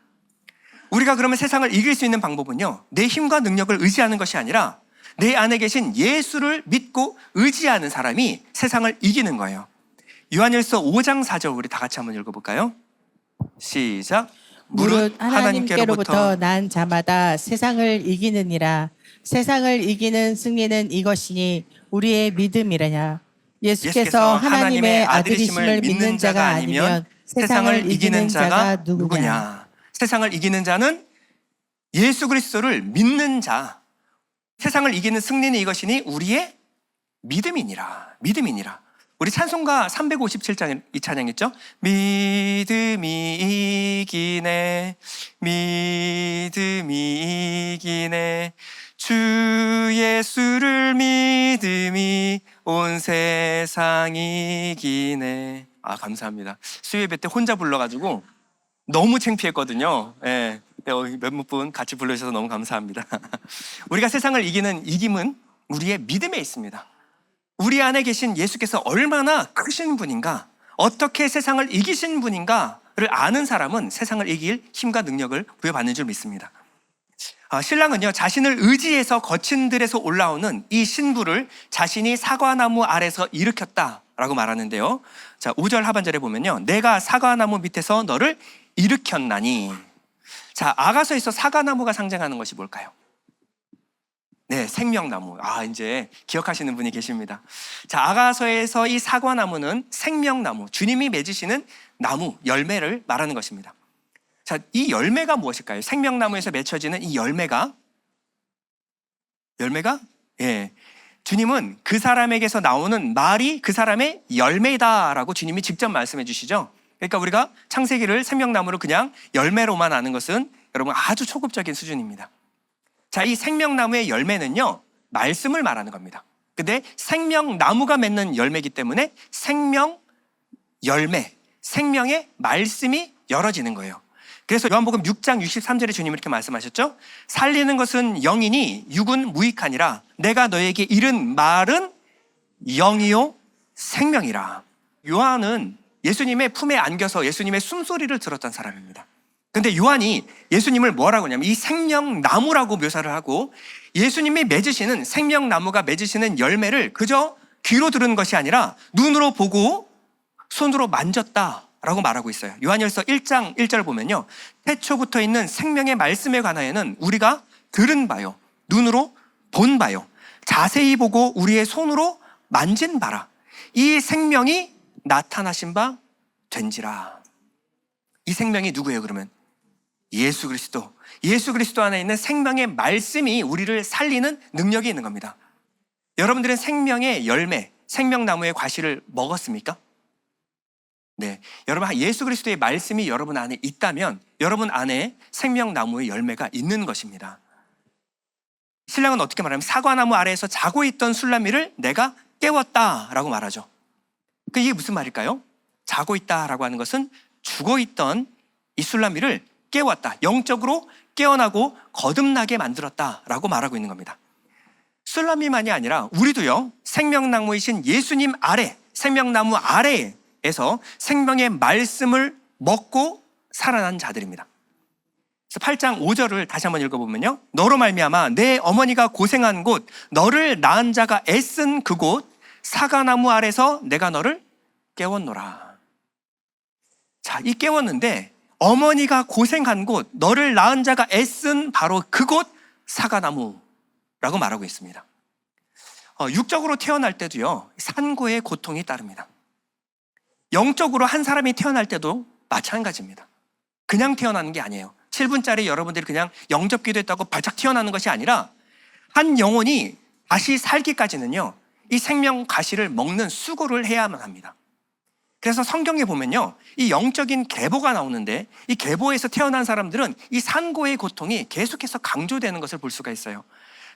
우리가 그러면 세상을 이길 수 있는 방법은요, 내 힘과 능력을 의지하는 것이 아니라 내 안에 계신 예수를 믿고 의지하는 사람이 세상을 이기는 거예요. 요한일서 5장 4절 우리 다 같이 한번 읽어볼까요? 시작. 무릇 하나님께로부터 난 자마다 세상을 이기느니라. 세상을 이기는 승리는 이것이니 우리의 믿음이라냐. 예수께서 하나님의 아들이심을 믿는 자가 아니면 세상을 이기는 자가 누구냐? 세상을 이기는 자는 예수 그리스도를 믿는 자. 세상을 이기는 승리는 이것이니 우리의 믿음이니라. 믿음이니라. 우리 찬송가 357장 이 찬양 있죠? 믿음이 이기네, 믿음이 이기네, 주 예수를 믿음이 온 세상 이기네. 아, 감사합니다. 수요예배 때 혼자 불러가지고 너무 창피했거든요. 예. 몇몇 분 같이 불러주셔서 너무 감사합니다. 우리가 세상을 이기는 이김은 우리의 믿음에 있습니다. 우리 안에 계신 예수께서 얼마나 크신 분인가, 어떻게 세상을 이기신 분인가를 아는 사람은 세상을 이길 힘과 능력을 부여받는 줄 믿습니다. 신랑은요, 자신을 의지해서 거친 들에서 올라오는 이 신부를 자신이 사과나무 아래서 일으켰다라고 말하는데요. 자, 5절 하반절에 보면요, 내가 사과나무 밑에서 너를 일으켰나니. 자, 아가서에서 사과나무가 상징하는 것이 뭘까요? 네, 생명나무. 아, 이제 기억하시는 분이 계십니다. 자, 아가서에서 이 사과나무는 생명나무, 주님이 맺으시는 나무, 열매를 말하는 것입니다. 자, 이 열매가 무엇일까요? 생명나무에서 맺혀지는 이 열매가? 예. 주님은 그 사람에게서 나오는 말이 그 사람의 열매다라고 주님이 직접 말씀해 주시죠. 그러니까 우리가 창세기를 생명나무로 그냥 열매로만 아는 것은 여러분 아주 초급적인 수준입니다. 자, 이 생명나무의 열매는요, 말씀을 말하는 겁니다. 근데 생명나무가 맺는 열매이기 때문에 생명 열매, 생명의 말씀이 열어지는 거예요. 그래서 요한복음 6장 63절에 주님이 이렇게 말씀하셨죠? 살리는 것은 영이니 육은 무익하니라. 내가 너에게 이른 말은 영이요 생명이라. 요한은 예수님의 품에 안겨서 예수님의 숨소리를 들었던 사람입니다. 근데 요한이 예수님을 뭐라고 하냐면 이 생명나무라고 묘사를 하고, 예수님이 맺으시는 생명나무가 맺으시는 열매를 그저 귀로 들은 것이 아니라 눈으로 보고 손으로 만졌다라고 말하고 있어요. 요한일서 1장 1절 보면요, 태초부터 있는 생명의 말씀에 관하여는 우리가 들은 바요, 눈으로 본 바요, 자세히 보고 우리의 손으로 만진 바라. 이 생명이 나타나신 바 된지라. 이 생명이 누구예요, 그러면? 예수 그리스도. 예수 그리스도 안에 있는 생명의 말씀이 우리를 살리는 능력이 있는 겁니다. 여러분들은 생명의 열매, 생명나무의 과실을 먹었습니까? 네. 여러분, 예수 그리스도의 말씀이 여러분 안에 있다면 여러분 안에 생명나무의 열매가 있는 것입니다. 신랑은 어떻게 말하냐면 사과나무 아래에서 자고 있던 술라미를 내가 깨웠다라고 말하죠. 이게 무슨 말일까요? 자고 있다라고 하는 것은 죽어 있던 이 술라미를 깨웠다, 영적으로 깨어나고 거듭나게 만들었다라고 말하고 있는 겁니다. 술라미만이 아니라 우리도요, 생명나무이신 예수님 아래, 생명나무 아래에서 생명의 말씀을 먹고 살아난 자들입니다. 그래서 8장 5절을 다시 한번 읽어보면요, 너로 말미암아 내 어머니가 고생한 곳, 너를 낳은 자가 애쓴 그곳 사과나무 아래서 내가 너를 깨웠노라. 자, 이 깨웠는데 어머니가 고생한 곳, 너를 낳은 자가 애쓴 바로 그곳 사과나무라고 말하고 있습니다. 육적으로 태어날 때도요, 산고의 고통이 따릅니다. 영적으로 한 사람이 태어날 때도 마찬가지입니다. 그냥 태어나는 게 아니에요. 7분짜리 여러분들이 그냥 영접 기도했다고 발작 태어나는 것이 아니라 한 영혼이 다시 살기까지는요, 이 생명 가시를 먹는 수고를 해야만 합니다. 그래서 성경에 보면요, 이 영적인 계보가 나오는데 이 계보에서 태어난 사람들은 이 산고의 고통이 계속해서 강조되는 것을 볼 수가 있어요.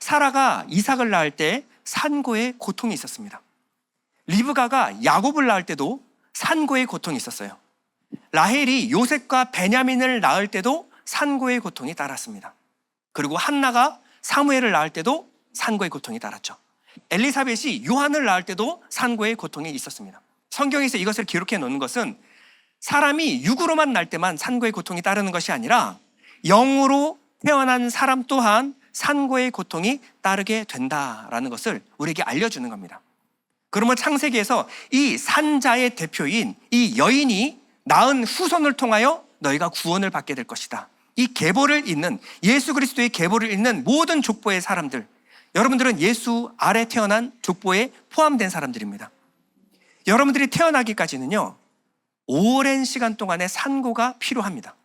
사라가 이삭을 낳을 때 산고의 고통이 있었습니다. 리브가가 야곱을 낳을 때도 산고의 고통이 있었어요. 라헬이 요셉과 베냐민을 낳을 때도 산고의 고통이 따랐습니다. 그리고 한나가 사무엘을 낳을 때도 산고의 고통이 따랐죠. 엘리사벳이 요한을 낳을 때도 산고의 고통이 있었습니다. 성경에서 이것을 기록해 놓는 것은 사람이 육으로만 날 때만 산고의 고통이 따르는 것이 아니라 영으로 태어난 사람 또한 산고의 고통이 따르게 된다라는 것을 우리에게 알려주는 겁니다. 그러면 창세기에서 이 산자의 대표인 이 여인이 낳은 후손을 통하여 너희가 구원을 받게 될 것이다. 이 계보를 잇는, 예수 그리스도의 계보를 잇는 모든 족보의 사람들, 여러분들은 예수 아래 태어난 족보에 포함된 사람들입니다. 여러분들이 태어나기까지는요, 오랜 시간 동안의 산고가 필요합니다.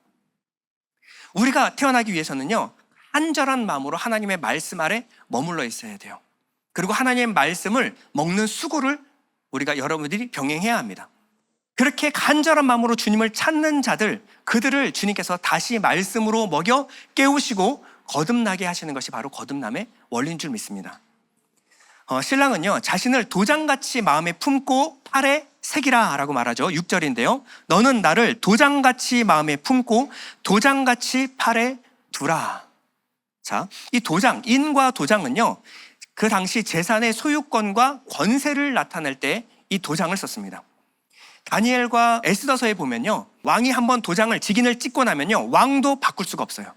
우리가 태어나기 위해서는요, 간절한 마음으로 하나님의 말씀 아래 머물러 있어야 돼요. 그리고 하나님의 말씀을 먹는 수고를 우리가 여러분들이 병행해야 합니다. 그렇게 간절한 마음으로 주님을 찾는 자들, 그들을 주님께서 다시 말씀으로 먹여 깨우시고 거듭나게 하시는 것이 바로 거듭남의 원리인 줄 믿습니다. 신랑은요, 자신을 도장같이 마음에 품고 팔에 새기라 라고 말하죠. 6절인데요. 너는 나를 도장같이 마음에 품고 도장같이 팔에 두라. 자, 이 도장, 인과 도장은요, 그 당시 재산의 소유권과 권세를 나타낼 때 이 도장을 썼습니다. 다니엘과 에스더서에 보면요, 왕이 한번 도장을 직인을 찍고 나면요, 왕도 바꿀 수가 없어요.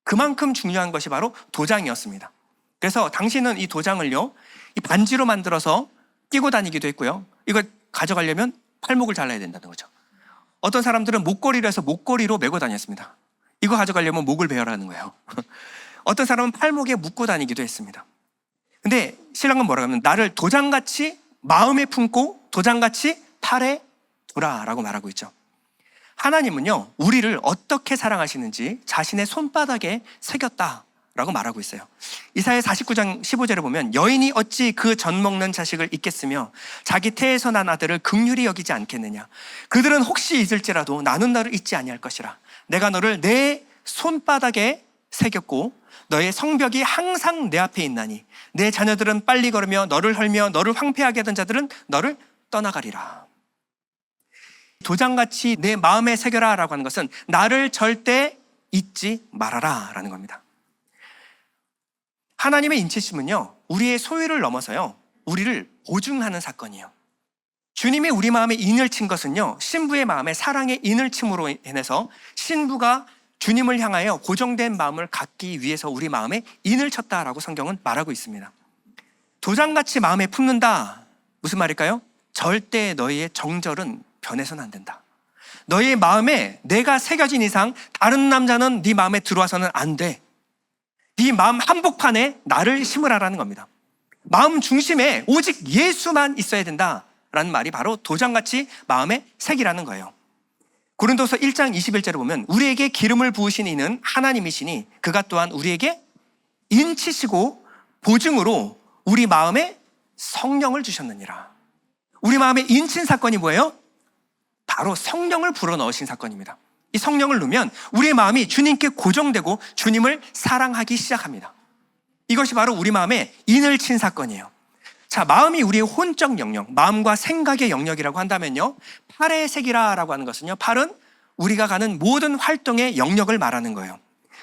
그만큼 중요한 것이 바로 도장이었습니다. 그래서 당시는 이 도장을요, 이 반지로 만들어서 끼고 다니기도 했고요. 이거 가져가려면 팔목을 잘라야 된다는 거죠. 어떤 사람들은 목걸이를 해서 목걸이로 메고 다녔습니다. 이거 가져가려면 목을 베어라는 거예요. 어떤 사람은 팔목에 묶고 다니기도 했습니다. 근데 신랑은 뭐라고 하면 나를 도장같이 마음에 품고 도장같이 팔에 두라 라고 말하고 있죠. 하나님은요, 우리를 어떻게 사랑하시는지 자신의 손바닥에 새겼다 라고 말하고 있어요. 이사야 49장 15절에 보면 여인이 어찌 그 젖 먹는 자식을 잊겠으며 자기 태에서 난 아들을 긍휼히 여기지 않겠느냐. 그들은 혹시 잊을지라도 나는 너를 잊지 아니할 것이라. 내가 너를 내 손바닥에 새겼고 너의 성벽이 항상 내 앞에 있나니 내 자녀들은 빨리 걸으며 너를 헐며 너를 황폐하게 하던 자들은 너를 떠나가리라. 도장같이 내 마음에 새겨라 라고 하는 것은 나를 절대 잊지 말아라 라는 겁니다. 하나님의 인치심은요, 우리의 소유를 넘어서요, 우리를 보증하는 사건이에요. 주님이 우리 마음에 인을 친 것은요, 신부의 마음에 사랑의 인을 침으로 인해서 신부가 주님을 향하여 고정된 마음을 갖기 위해서 우리 마음에 인을 쳤다라고 성경은 말하고 있습니다. 도장같이 마음에 품는다. 무슨 말일까요? 절대 너희의 정절은 변해서는 안 된다. 너희의 마음에 내가 새겨진 이상 다른 남자는 네 마음에 들어와서는 안 돼. 네 마음 한복판에 나를 심으라라는 겁니다. 마음 중심에 오직 예수만 있어야 된다라는 말이 바로 도장같이 마음에 새기라는 거예요. 고린도서 1장 21절에 보면 우리에게 기름을 부으신 이는 하나님이시니 그가 또한 우리에게 인치시고 보증으로 우리 마음에 성령을 주셨느니라. 우리 마음에 인친 사건이 뭐예요? 바로 성령을 불어넣으신 사건입니다. 이 성령을 넣으면 우리의 마음이 주님께 고정되고 주님을 사랑하기 시작합니다. 이것이 바로 우리 마음에 인을 친 사건이에요. 자, 마음이 우리의 혼적 영역, 마음과 생각의 영역이라고 한다면요, 팔의 색이라고 하는 것은요, 팔은 우리가 가는 모든 활동의 영역을 말하는 거예요.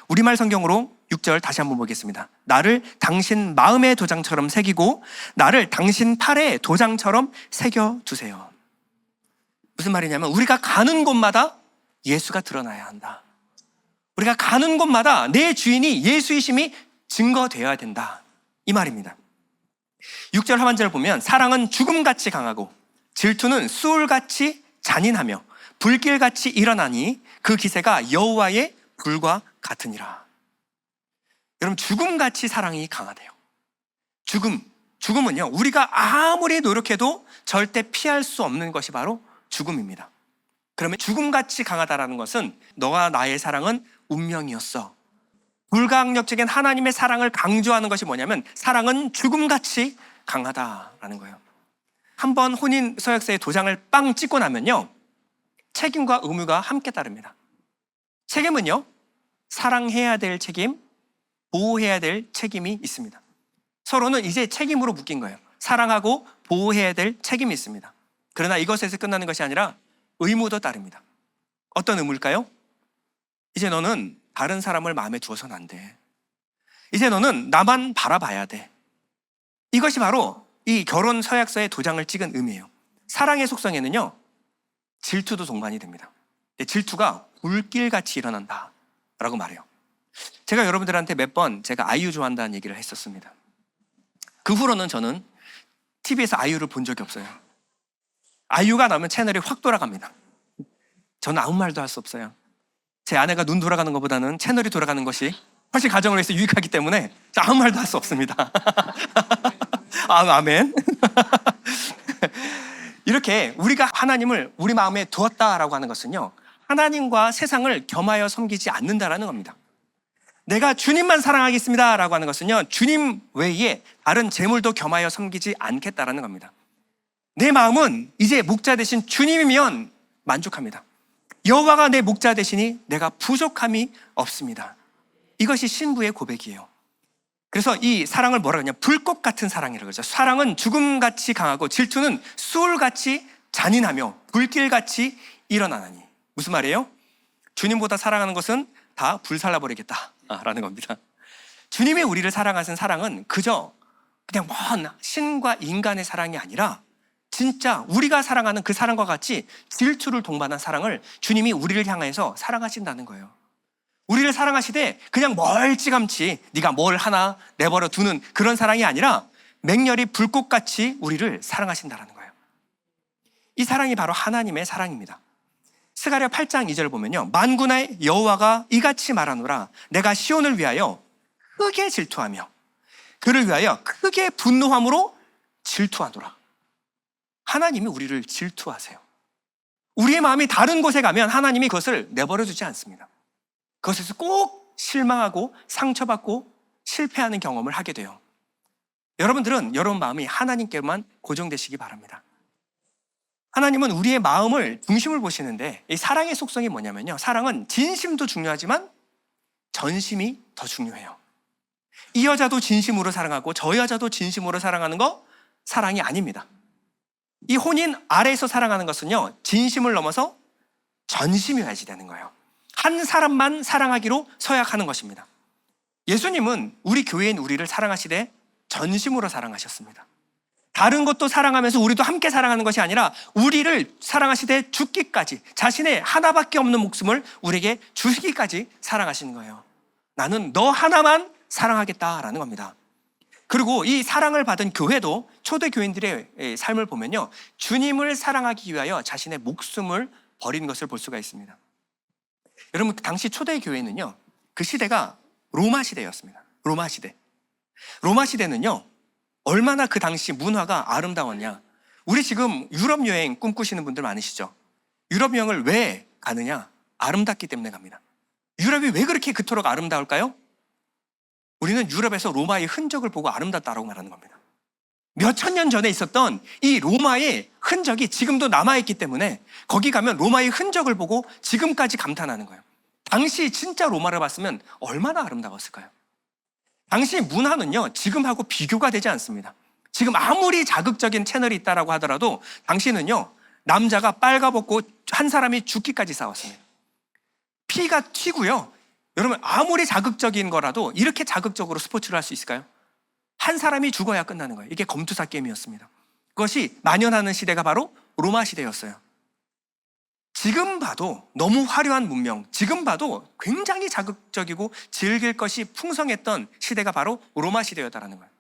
우리말 성경으로 6절 다시 한번 보겠습니다. 나를 당신 마음의 도장처럼 새기고 나를 당신 팔의 도장처럼 새겨두세요. 무슨 말이냐면 우리가 가는 곳마다 예수가 드러나야 한다. 우리가 가는 곳마다 내 주인이 예수이심이 증거되어야 된다. 이 말입니다. 6절 하반절을 보면 사랑은 죽음같이 강하고 질투는 수울같이 잔인하며 불길같이 일어나니 그 기세가 여호와의 불과 같으니라. 여러분, 죽음같이 사랑이 강하대요. 죽음은요, 우리가 아무리 노력해도 절대 피할 수 없는 것이 바로 죽음입니다. 그러면 죽음같이 강하다라는 것은 너와 나의 사랑은 운명이었어. 불가항력적인 하나님의 사랑을 강조하는 것이 뭐냐면 사랑은 죽음같이 강하다라는 거예요. 한번 혼인 서약서에 도장을 빵 찍고 나면요, 책임과 의무가 함께 따릅니다. 책임은요, 사랑해야 될 책임, 보호해야 될 책임이 있습니다. 서로는 이제 책임으로 묶인 거예요. 사랑하고 보호해야 될 책임이 있습니다. 그러나 이것에서 끝나는 것이 아니라 의무도 따릅니다. 어떤 의무일까요? 이제 너는 다른 사람을 마음에 두어서는 안 돼. 이제 너는 나만 바라봐야 돼. 이것이 바로 이 결혼 서약서에 도장을 찍은 의미예요. 사랑의 속성에는요, 질투도 동반이 됩니다. 질투가 불길같이 일어난다 라고 말해요. 제가 여러분들한테 몇 번 제가 아이유 좋아한다는 얘기를 했었습니다. 그 후로는 저는 TV에서 아이유를 본 적이 없어요. 아이유가 나오면 채널이 확 돌아갑니다. 저는 아무 말도 할 수 없어요. 제 아내가 눈 돌아가는 것보다는 채널이 돌아가는 것이 훨씬 가정을 위해서 유익하기 때문에 아무 말도 할 수 없습니다. 아멘. 이렇게 우리가 하나님을 우리 마음에 두었다라고 하는 것은요, 하나님과 세상을 겸하여 섬기지 않는다라는 겁니다. 내가 주님만 사랑하겠습니다라고 하는 것은요, 주님 외에 다른 재물도 겸하여 섬기지 않겠다라는 겁니다. 내 마음은 이제 목자 대신 주님이면 만족합니다. 여호와가 내 목자 되시니 내가 부족함이 없습니다. 이것이 신부의 고백이에요. 그래서 이 사랑을 뭐라 그러냐, 불꽃 같은 사랑이라고 그러죠. 사랑은 죽음같이 강하고 질투는 수울같이 잔인하며 불길같이 일어나나니. 무슨 말이에요? 주님보다 사랑하는 것은 다 불살라버리겠다라는 겁니다. 주님의 우리를 사랑하신 사랑은 그저 그냥 먼 신과 인간의 사랑이 아니라 진짜 우리가 사랑하는 그 사랑과 같이 질투를 동반한 사랑을 주님이 우리를 향해서 사랑하신다는 거예요. 우리를 사랑하시되 그냥 멀찌감치 네가 뭘 하나 내버려 두는 그런 사랑이 아니라 맹렬히 불꽃같이 우리를 사랑하신다는 거예요. 이 사랑이 바로 하나님의 사랑입니다. 스가랴 8장 2절 보면요, 만군의 여호와가 이같이 말하노라. 내가 시온을 위하여 크게 질투하며 그를 위하여 크게 분노함으로 질투하노라. 하나님이 우리를 질투하세요. 우리의 마음이 다른 곳에 가면 하나님이 그것을 내버려 두지 않습니다. 그것에서 꼭 실망하고 상처받고 실패하는 경험을 하게 돼요. 여러분들은 여러분 마음이 하나님께만 고정되시기 바랍니다. 하나님은 우리의 마음을 중심을 보시는데, 이 사랑의 속성이 뭐냐면요, 사랑은 진심도 중요하지만 전심이 더 중요해요. 이 여자도 진심으로 사랑하고 저 여자도 진심으로 사랑하는 거 사랑이 아닙니다. 이 혼인 아래에서 사랑하는 것은요, 진심을 넘어서 전심이어야지 되는 거예요. 한 사람만 사랑하기로 서약하는 것입니다. 예수님은 우리 교회인 우리를 사랑하시되 전심으로 사랑하셨습니다. 다른 것도 사랑하면서 우리도 함께 사랑하는 것이 아니라 우리를 사랑하시되 죽기까지, 자신의 하나밖에 없는 목숨을 우리에게 주시기까지 사랑하시는 거예요. 나는 너 하나만 사랑하겠다라는 겁니다. 그리고 이 사랑을 받은 교회도 초대 교인들의 삶을 보면요, 주님을 사랑하기 위하여 자신의 목숨을 버린 것을 볼 수가 있습니다. 여러분, 당시 초대 교회는요, 그 시대가 로마 시대였습니다. 로마 시대. 로마 시대는요, 얼마나 그 당시 문화가 아름다웠냐. 우리 지금 유럽 여행 꿈꾸시는 분들 많으시죠? 유럽 여행을 왜 가느냐? 아름답기 때문에 갑니다. 유럽이 왜 그렇게 그토록 아름다울까요? 우리는 유럽에서 로마의 흔적을 보고 아름답다라고 말하는 겁니다. 몇천 년 전에 있었던 이 로마의 흔적이 지금도 남아있기 때문에 거기 가면 로마의 흔적을 보고 지금까지 감탄하는 거예요. 당시 진짜 로마를 봤으면 얼마나 아름다웠을까요? 당시 문화는요, 지금하고 비교가 되지 않습니다. 지금 아무리 자극적인 채널이 있다라고 하더라도 당시는요, 남자가 빨가벗고 한 사람이 죽기까지 싸웠습니다. 피가 튀고요. 여러분, 아무리 자극적인 거라도 이렇게 자극적으로 스포츠를 할 수 있을까요? 한 사람이 죽어야 끝나는 거예요. 이게 검투사 게임이었습니다. 그것이 만연하는 시대가 바로 로마 시대였어요. 지금 봐도 너무 화려한 문명, 지금 봐도 굉장히 자극적이고 즐길 것이 풍성했던 시대가 바로 로마 시대였다라는 거예요.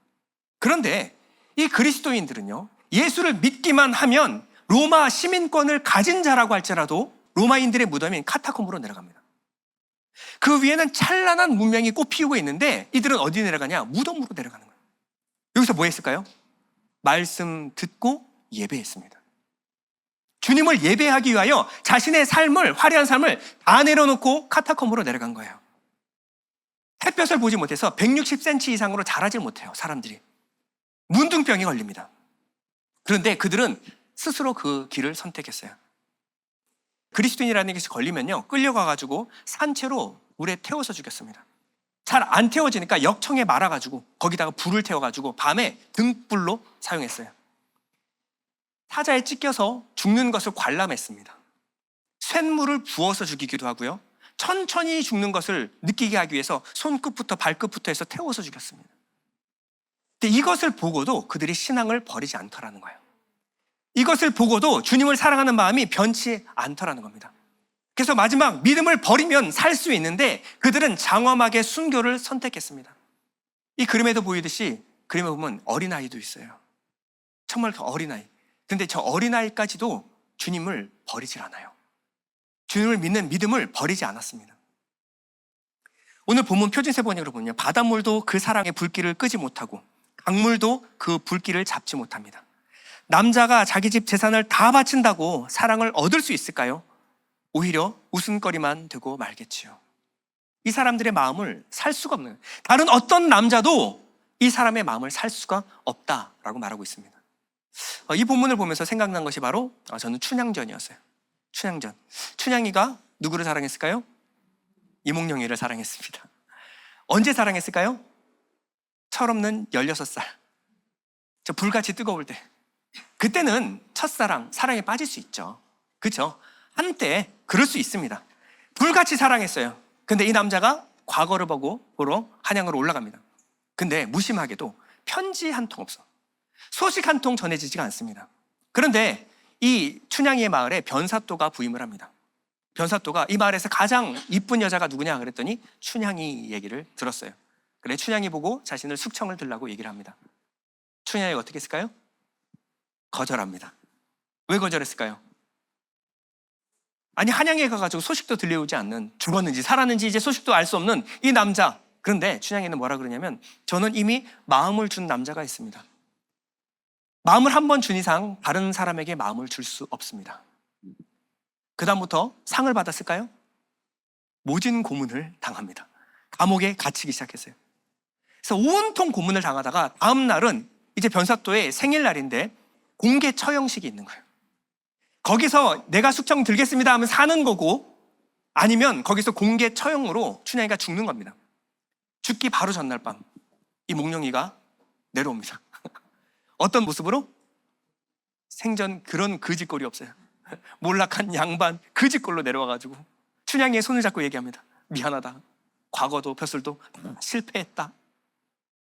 그런데 이 그리스도인들은요, 예수를 믿기만 하면 로마 시민권을 가진 자라고 할지라도 로마인들의 무덤인 카타콤으로 내려갑니다. 그 위에는 찬란한 문명이 꽃피우고 있는데 이들은 어디 내려가냐? 무덤으로 내려가는 거예요. 여기서 뭐 했을까요? 말씀 듣고 예배했습니다. 주님을 예배하기 위하여 자신의 삶을, 화려한 삶을 다 내려놓고 카타콤으로 내려간 거예요. 햇볕을 보지 못해서 160cm 이상으로 자라지 못해요, 사람들이. 문둥병이 걸립니다. 그런데 그들은 스스로 그 길을 선택했어요. 그리스도인이라는 것이 걸리면요, 끌려가가지고 산채로 물에 태워서 죽였습니다. 잘 안 태워지니까 역청에 말아가지고 거기다가 불을 태워가지고 밤에 등불로 사용했어요. 사자에 찢겨서 죽는 것을 관람했습니다. 쇳물을 부어서 죽이기도 하고요, 천천히 죽는 것을 느끼게 하기 위해서 손끝부터 발끝부터 해서 태워서 죽였습니다. 근데 이것을 보고도 그들이 신앙을 버리지 않더라는 거예요. 이것을 보고도 주님을 사랑하는 마음이 변치 않더라는 겁니다. 그래서 마지막 믿음을 버리면 살 수 있는데 그들은 장엄하게 순교를 선택했습니다. 이 그림에도 보이듯이 그림에 보면 어린아이도 있어요. 정말 그 어린아이. 근데 저 어린아이까지도 주님을 버리질 않아요. 주님을 믿는 믿음을 버리지 않았습니다. 오늘 본문 표준세 번역으로 보면요, 바닷물도 그 사랑의 불길을 끄지 못하고 강물도 그 불길을 잡지 못합니다. 남자가 자기 집 재산을 다 바친다고 사랑을 얻을 수 있을까요? 오히려 웃음거리만 되고 말겠지요. 이 사람들의 마음을 살 수가 없는 거예요. 다른 어떤 남자도 이 사람의 마음을 살 수가 없다라고 말하고 있습니다. 이 본문을 보면서 생각난 것이 바로 저는 춘향전이었어요. 춘향전. 춘향이가 누구를 사랑했을까요? 이몽룡이를 사랑했습니다. 언제 사랑했을까요? 철없는 16살. 저 불같이 뜨거울 때. 그때는 첫사랑, 사랑에 빠질 수 있죠. 그렇죠? 한때 그럴 수 있습니다. 불같이 사랑했어요. 근데 이 남자가 과거를 보러 한양으로 올라갑니다. 근데 무심하게도 편지 한 통 없어. 소식 한 통 전해지지가 않습니다. 그런데 이 춘향이의 마을에 변사또가 부임을 합니다. 변사또가 이 마을에서 가장 이쁜 여자가 누구냐 그랬더니 춘향이 얘기를 들었어요. 그래 춘향이 보고 자신을 숙청을 들라고 얘기를 합니다. 춘향이가 어떻게 했을까요? 거절합니다. 왜 거절했을까요? 아니 한양에 가가지고 소식도 들려오지 않는, 죽었는지 살았는지 이제 소식도 알 수 없는 이 남자. 그런데 춘향이는 뭐라 그러냐면 저는 이미 마음을 준 남자가 있습니다. 마음을 한 번 준 이상 다른 사람에게 마음을 줄 수 없습니다. 그 다음부터 상을 받았을까요? 모진 고문을 당합니다. 감옥에 갇히기 시작했어요. 그래서 온통 고문을 당하다가 다음 날은 이제 변사또의 생일날인데 공개 처형식이 있는 거예요. 거기서 내가 숙청 들겠습니다 하면 사는 거고, 아니면 거기서 공개 처형으로 춘향이가 죽는 겁니다. 죽기 바로 전날 밤 이 몽룡이가 내려옵니다. 어떤 모습으로? 생전 그런 거짓골이 없어요. 몰락한 양반 거짓골로 내려와가지고 춘향이의 손을 잡고 얘기합니다. 미안하다. 과거도 벼슬도 실패했다.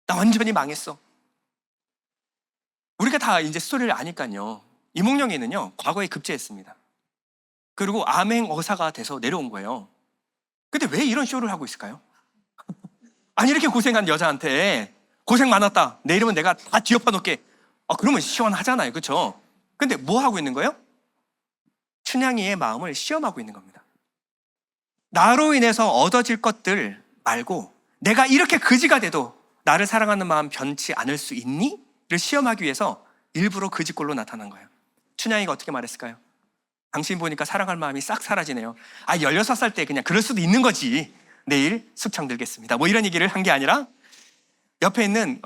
나 완전히 망했어. 우리가 다 이제 스토리를 아니까요. 이몽룡이는요 과거에 급제했습니다. 그리고 암행어사가 돼서 내려온 거예요. 근데 왜 이런 쇼를 하고 있을까요? 아니 이렇게 고생한 여자한테 고생 많았다, 내 이름은 내가 다 뒤엎어 놓게. 그러면 시원하잖아요, 그렇죠? 근데 뭐 하고 있는 거예요? 춘향이의 마음을 시험하고 있는 겁니다. 나로 인해서 얻어질 것들 말고 내가 이렇게 거지가 돼도 나를 사랑하는 마음 변치 않을 수 있니? 를 시험하기 위해서 일부러 거짓골로 나타난 거예요. 춘향이가 어떻게 말했을까요? 당신 보니까 사랑할 마음이 싹 사라지네요. 16살 때 그냥 그럴 수도 있는 거지. 내일 숙청 들겠습니다. 뭐 이런 얘기를 한 게 아니라 옆에 있는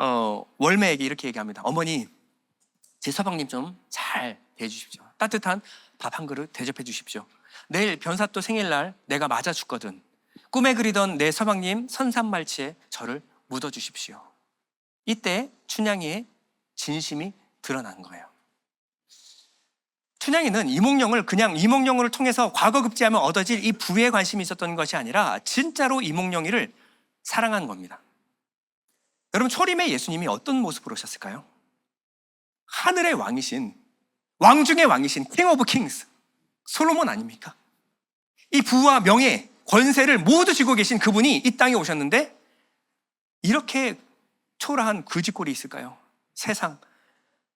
월매에게 이렇게 얘기합니다. 어머니, 제 서방님 좀 잘 대해주십시오. 따뜻한 밥 한 그릇 대접해 주십시오. 내일 변사또 생일날 내가 맞아 죽거든. 꿈에 그리던 내 서방님 선산말치에 저를 묻어주십시오. 이때 춘향이의 진심이 드러난 거예요. 춘향이는 이몽룡을 그냥 이몽룡을 통해서 과거 급제하면 얻어질 이 부에 관심이 있었던 것이 아니라 진짜로 이몽룡이를 사랑한 겁니다. 여러분, 초림의 예수님이 어떤 모습으로 오셨을까요? 하늘의 왕이신, 왕 중의 왕이신 킹 오브 킹스 솔로몬 아닙니까? 이 부와 명예, 권세를 모두 쥐고 계신 그분이 이 땅에 오셨는데 이렇게 초라한 거짓골이 있을까요? 세상.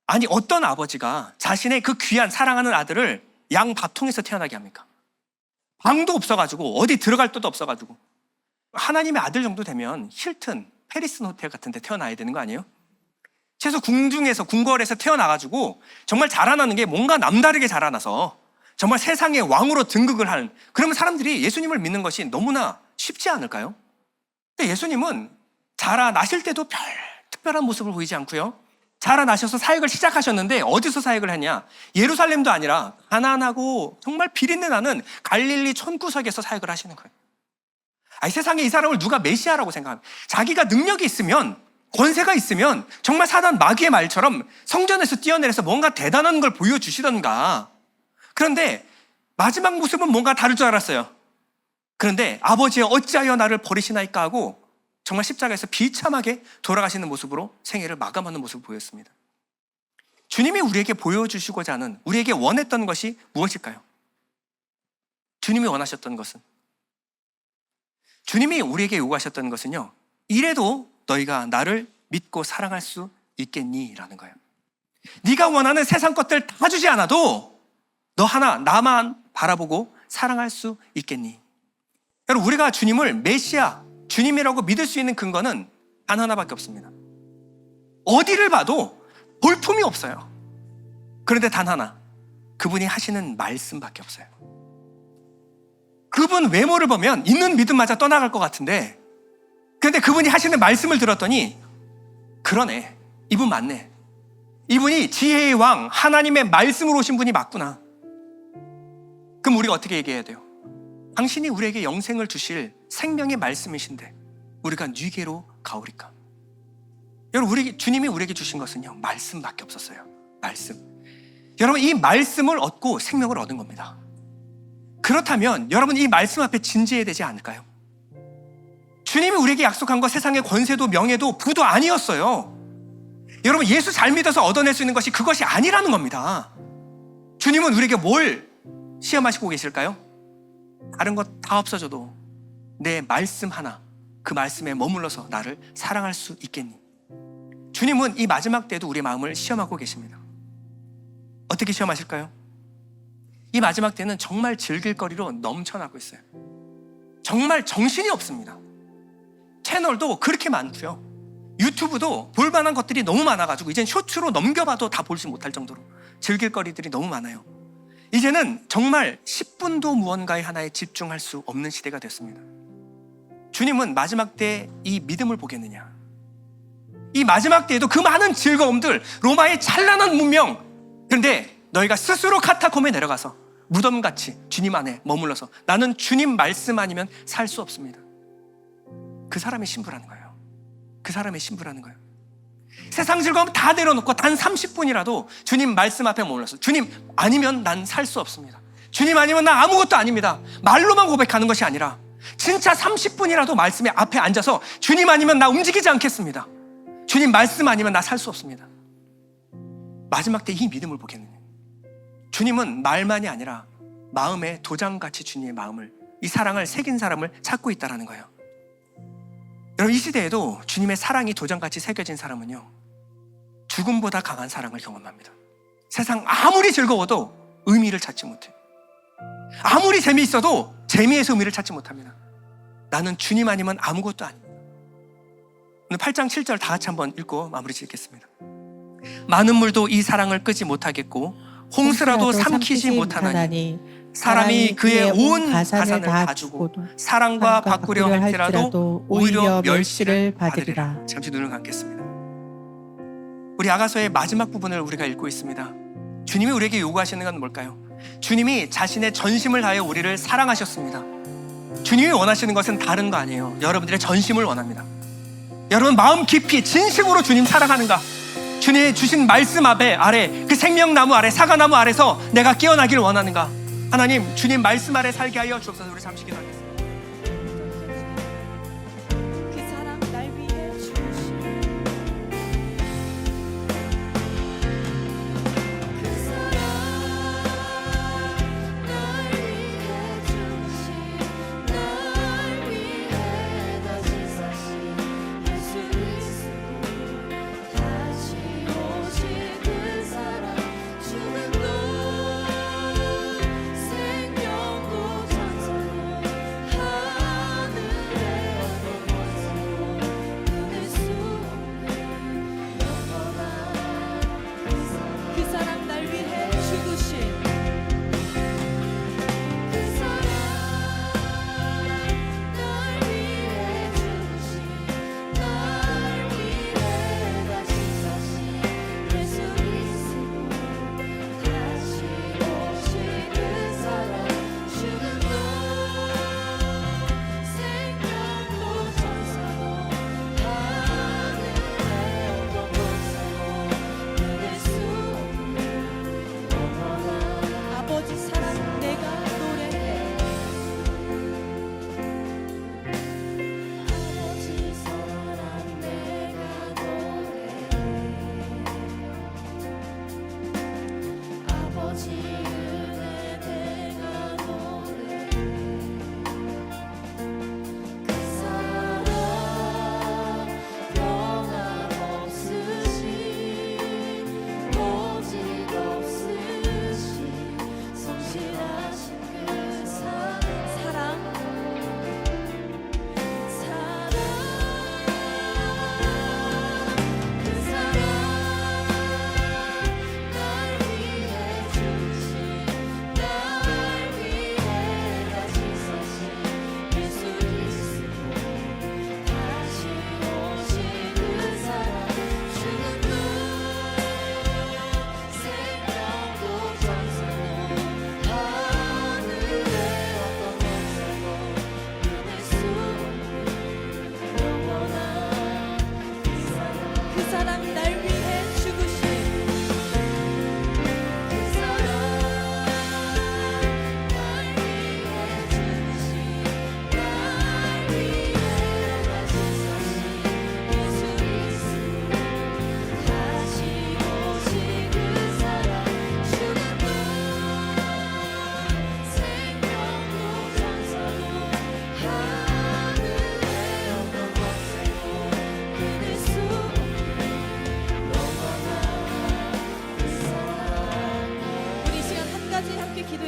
아니 어떤 아버지가 자신의 그 귀한 사랑하는 아들을 양 밥통에서 태어나게 합니까? 방도 없어가지고 어디 들어갈 데도 없어가지고. 하나님의 아들 정도 되면 힐튼, 페리슨 호텔 같은 데 태어나야 되는 거 아니에요? 최소 궁중에서, 궁궐에서 태어나가지고 정말 자라나는 게 뭔가 남다르게 자라나서 정말 세상의 왕으로 등극을 하는, 그러면 사람들이 예수님을 믿는 것이 너무나 쉽지 않을까요? 근데 예수님은 자라나실 때도 별 특별한 모습을 보이지 않고요, 자라나셔서 사역을 시작하셨는데 어디서 사역을 했냐? 예루살렘도 아니라 가난하고 정말 비린내 나는 갈릴리 촌구석에서 사역을 하시는 거예요. 세상에 이 사람을 누가 메시아라고 생각합니까? 자기가 능력이 있으면, 권세가 있으면 정말 사단 마귀의 말처럼 성전에서 뛰어내려서 뭔가 대단한 걸 보여주시던가. 그런데 마지막 모습은 뭔가 다를 줄 알았어요. 그런데 아버지여 어찌하여 나를 버리시나이까 하고 정말 십자가에서 비참하게 돌아가시는 모습으로 생애를 마감하는 모습을 보였습니다. 주님이 우리에게 보여주시고자 하는, 우리에게 원했던 것이 무엇일까요? 주님이 원하셨던 것은, 주님이 우리에게 요구하셨던 것은요, 이래도 너희가 나를 믿고 사랑할 수 있겠니? 라는 거예요. 네가 원하는 세상 것들 다 주지 않아도 너 하나, 나만 바라보고 사랑할 수 있겠니? 여러분, 우리가 주님을 메시아, 주님이라고 믿을 수 있는 근거는 단 하나밖에 없습니다. 어디를 봐도 볼품이 없어요. 그런데 단 하나, 그분이 하시는 말씀밖에 없어요. 그분 외모를 보면 있는 믿음마저 떠나갈 것 같은데, 그런데 그분이 하시는 말씀을 들었더니 그러네, 이분 맞네, 이분이 지혜의 왕 하나님의 말씀으로 오신 분이 맞구나. 그럼 우리가 어떻게 얘기해야 돼요? 당신이 우리에게 영생을 주실 생명의 말씀이신데 우리가 뉘게로 가오리까? 여러분, 주님이 우리에게 주신 것은요, 말씀밖에 없었어요. 말씀. 여러분, 이 말씀을 얻고 생명을 얻은 겁니다. 그렇다면 여러분, 이 말씀 앞에 진지해야 되지 않을까요? 주님이 우리에게 약속한 것, 세상의 권세도 명예도 부도 아니었어요. 여러분, 예수 잘 믿어서 얻어낼 수 있는 것이 그것이 아니라는 겁니다. 주님은 우리에게 뭘 시험하시고 계실까요? 다른 것 다 없어져도 내 말씀 하나, 그 말씀에 머물러서 나를 사랑할 수 있겠니? 주님은 이 마지막 때도 우리의 마음을 시험하고 계십니다. 어떻게 시험하실까요? 이 마지막 때는 정말 즐길 거리로 넘쳐나고 있어요. 정말 정신이 없습니다. 채널도 그렇게 많고요, 유튜브도 볼만한 것들이 너무 많아가지고 이젠 쇼츠로 넘겨봐도 다 보지 못할 정도로 즐길 거리들이 너무 많아요. 이제는 정말 10분도 무언가에 하나에 집중할 수 없는 시대가 됐습니다. 주님은 마지막 때 이 믿음을 보겠느냐? 이 마지막 때에도 그 많은 즐거움들, 로마의 찬란한 문명, 그런데 너희가 스스로 카타콤에 내려가서 무덤같이 주님 안에 머물러서 나는 주님 말씀 아니면 살 수 없습니다. 그 사람의 신부라는 거예요. 그 사람의 신부라는 거예요. 세상 즐거움 다 내려놓고 단 30분이라도 주님 말씀 앞에 머물러서 주님 아니면 난 살 수 없습니다, 주님 아니면 나 아무것도 아닙니다, 말로만 고백하는 것이 아니라 진짜 30분이라도 말씀의 앞에 앉아서 주님 아니면 나 움직이지 않겠습니다, 주님 말씀 아니면 나 살 수 없습니다. 마지막 때 이 믿음을 보겠느냐? 주님은 말만이 아니라 마음에 도장같이 주님의 마음을, 이 사랑을 새긴 사람을 찾고 있다는 거예요. 여러분, 이 시대에도 주님의 사랑이 도장같이 새겨진 사람은요, 죽음보다 강한 사랑을 경험합니다. 세상 아무리 즐거워도 의미를 찾지 못해요. 아무리 재미있어도 재미에서 의미를 찾지 못합니다. 나는 주님 아니면 아무것도 아닙니다. 오늘 8장 7절 다 같이 한번 읽고 마무리 짓겠습니다. 많은 물도 이 사랑을 끄지 못하겠고 홍수라도 삼키지 못하나니 사람이 그의 온 가산을 다 주고 사랑과 바꾸려 할지라도 오히려 멸시를 받으리라. 잠시 눈을 감겠습니다. 우리 아가서의 마지막 부분을 우리가 읽고 있습니다. 주님이 우리에게 요구하시는 건 뭘까요? 주님이 자신의 전심을 다해 우리를 사랑하셨습니다. 주님이 원하시는 것은 다른 거 아니에요. 여러분들의 전심을 원합니다. 여러분, 마음 깊이 진심으로 주님 사랑하는가? 주님의 주신 말씀 아래, 그 생명나무 아래, 사과나무 아래서 내가 깨어나길 원하는가? 하나님, 주님 말씀 아래 살게 하여 주옵소서. 우리 잠시 기도하겠습니다. 그 사랑 날 위해 주신 그 사랑 날 위해 주신 날 위해 다시 사신 예수 그리스도 다시 오신 그 사랑 죽음도 생명도 천사도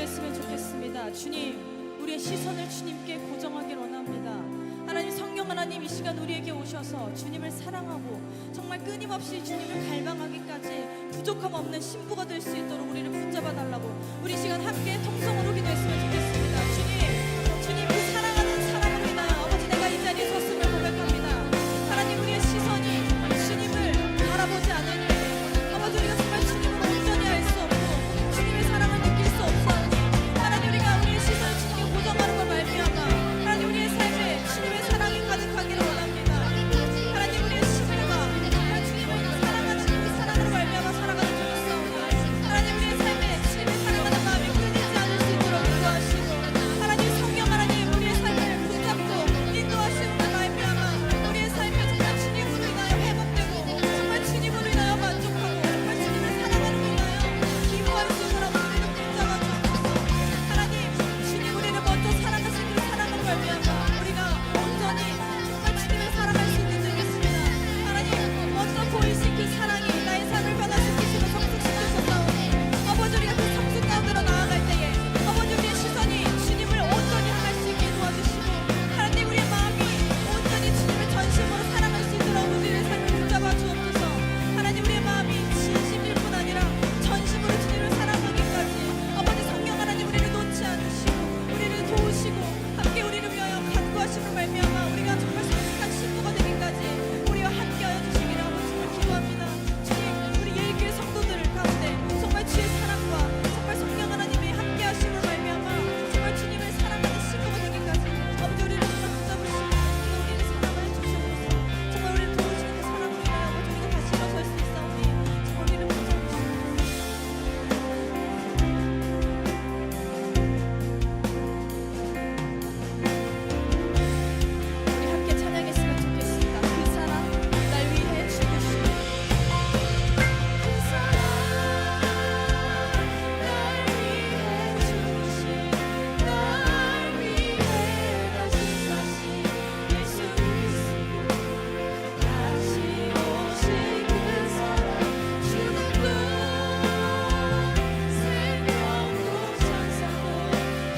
기도했으면 좋겠습니다. 주님, 우리의 시선을 주님께 고정하길 원합니다. 하나님, 성령 하나님, 이 시간 우리에게 오셔서 주님을 사랑하고 정말 끊임없이 주님을 갈망하기까지 부족함 없는 신부가 될 수 있도록 우리를 붙잡아 달라고 우리 시간 함께 통성으로 기도했으면 좋겠습니다. 주님, 그 사랑하는 사랑으로 인하여 아버지, 내가 이 자리에 섰음을 고백합니다. 하나님, 우리의 시선이 주님을 바라보지 않을 때 아버지, 우리가 정말 주님을 온전히 알 수 없고 주님의 사랑을 느낄 수 없사오니 하나님, 우리가 우리의 시선을 주님께 고정하는 걸 말미암아 하나님, 우리의 삶에 주님의 사랑이 가득하기를 원합니다. 하나님, 우리의 신부가 정말 주님을 사랑하는 그 사랑으로 말미암아 살아가는 중이사오니 하나님, 우리의 삶에 주님을 사랑하는 마음이 끊이지 않을 수 있도록 인도하시고 하나님, 성령 하나님, 우리의 삶을 붙잡고 인도하시는 말미암아 우리의 삶에 정말 주님으로 인하여 회복되고 정말 주님으로 인하여 만족하고 정말 주님을 사랑하는 로 인하여 기뻐할 수 있는 우리를 붙잡아 주옵소서. 하나님, 주님 우리를 먼저 사랑하신 그 사랑으로 말미암아 우리가 온전히 정말 주님을 사랑할 수 있는 줄 믿습니다. 하나님, 먼저 보이신 그 사랑이 나의 삶을 변화시키시고 성숙시키셨사오니 아버지, 우리가 그 성숙 가운데로 나아갈 때에 아버지, 우리의 시선이 주님을 온전히 향할 수 있게 도와주시고 하나님, 우리의 마음이 온전히 주님을 전심으로 사랑할 수 있도록 우리의 삶을 붙잡아 주옵소서. 하나님, 우리의 마음이 진심일 뿐 아니라 전심으로 주님을 사랑하기까지 아버지, 성령 하나님, 우리를 놓지 않으시고 우리를 도우시고 함께 우리를 위하여 간구하심을 말미암아 우리가 정말 성숙한 신부가 되기까지 우리와 함께하여 주시기를 아버지를 기도합니다. 주님, 우리 예일교회 성도들 가운데 정말 주의 사랑과 정말 성령 하나님의 함께하심을 말미암아 정말 주님을 사랑하는 신부가 되기까지 아버지, 우리를 정말 붙잡으시고 우리를 사랑하여 주시옵소서. 정말 우리를 도우시는 그 사랑으로 인하여 아버지, 우리가 다시 일어설 수 있사오니 정말 우리를 붙잡으시옵소서. 우리 함께 찬양했으면 좋겠습니다. 그 사랑, 날 위해 죽으신 그 사랑, 날 위해 죽으신, 날 위해 다시 사신 예수 그리스도, 다시 오신 그 사랑, 죽음도 생명도 천사도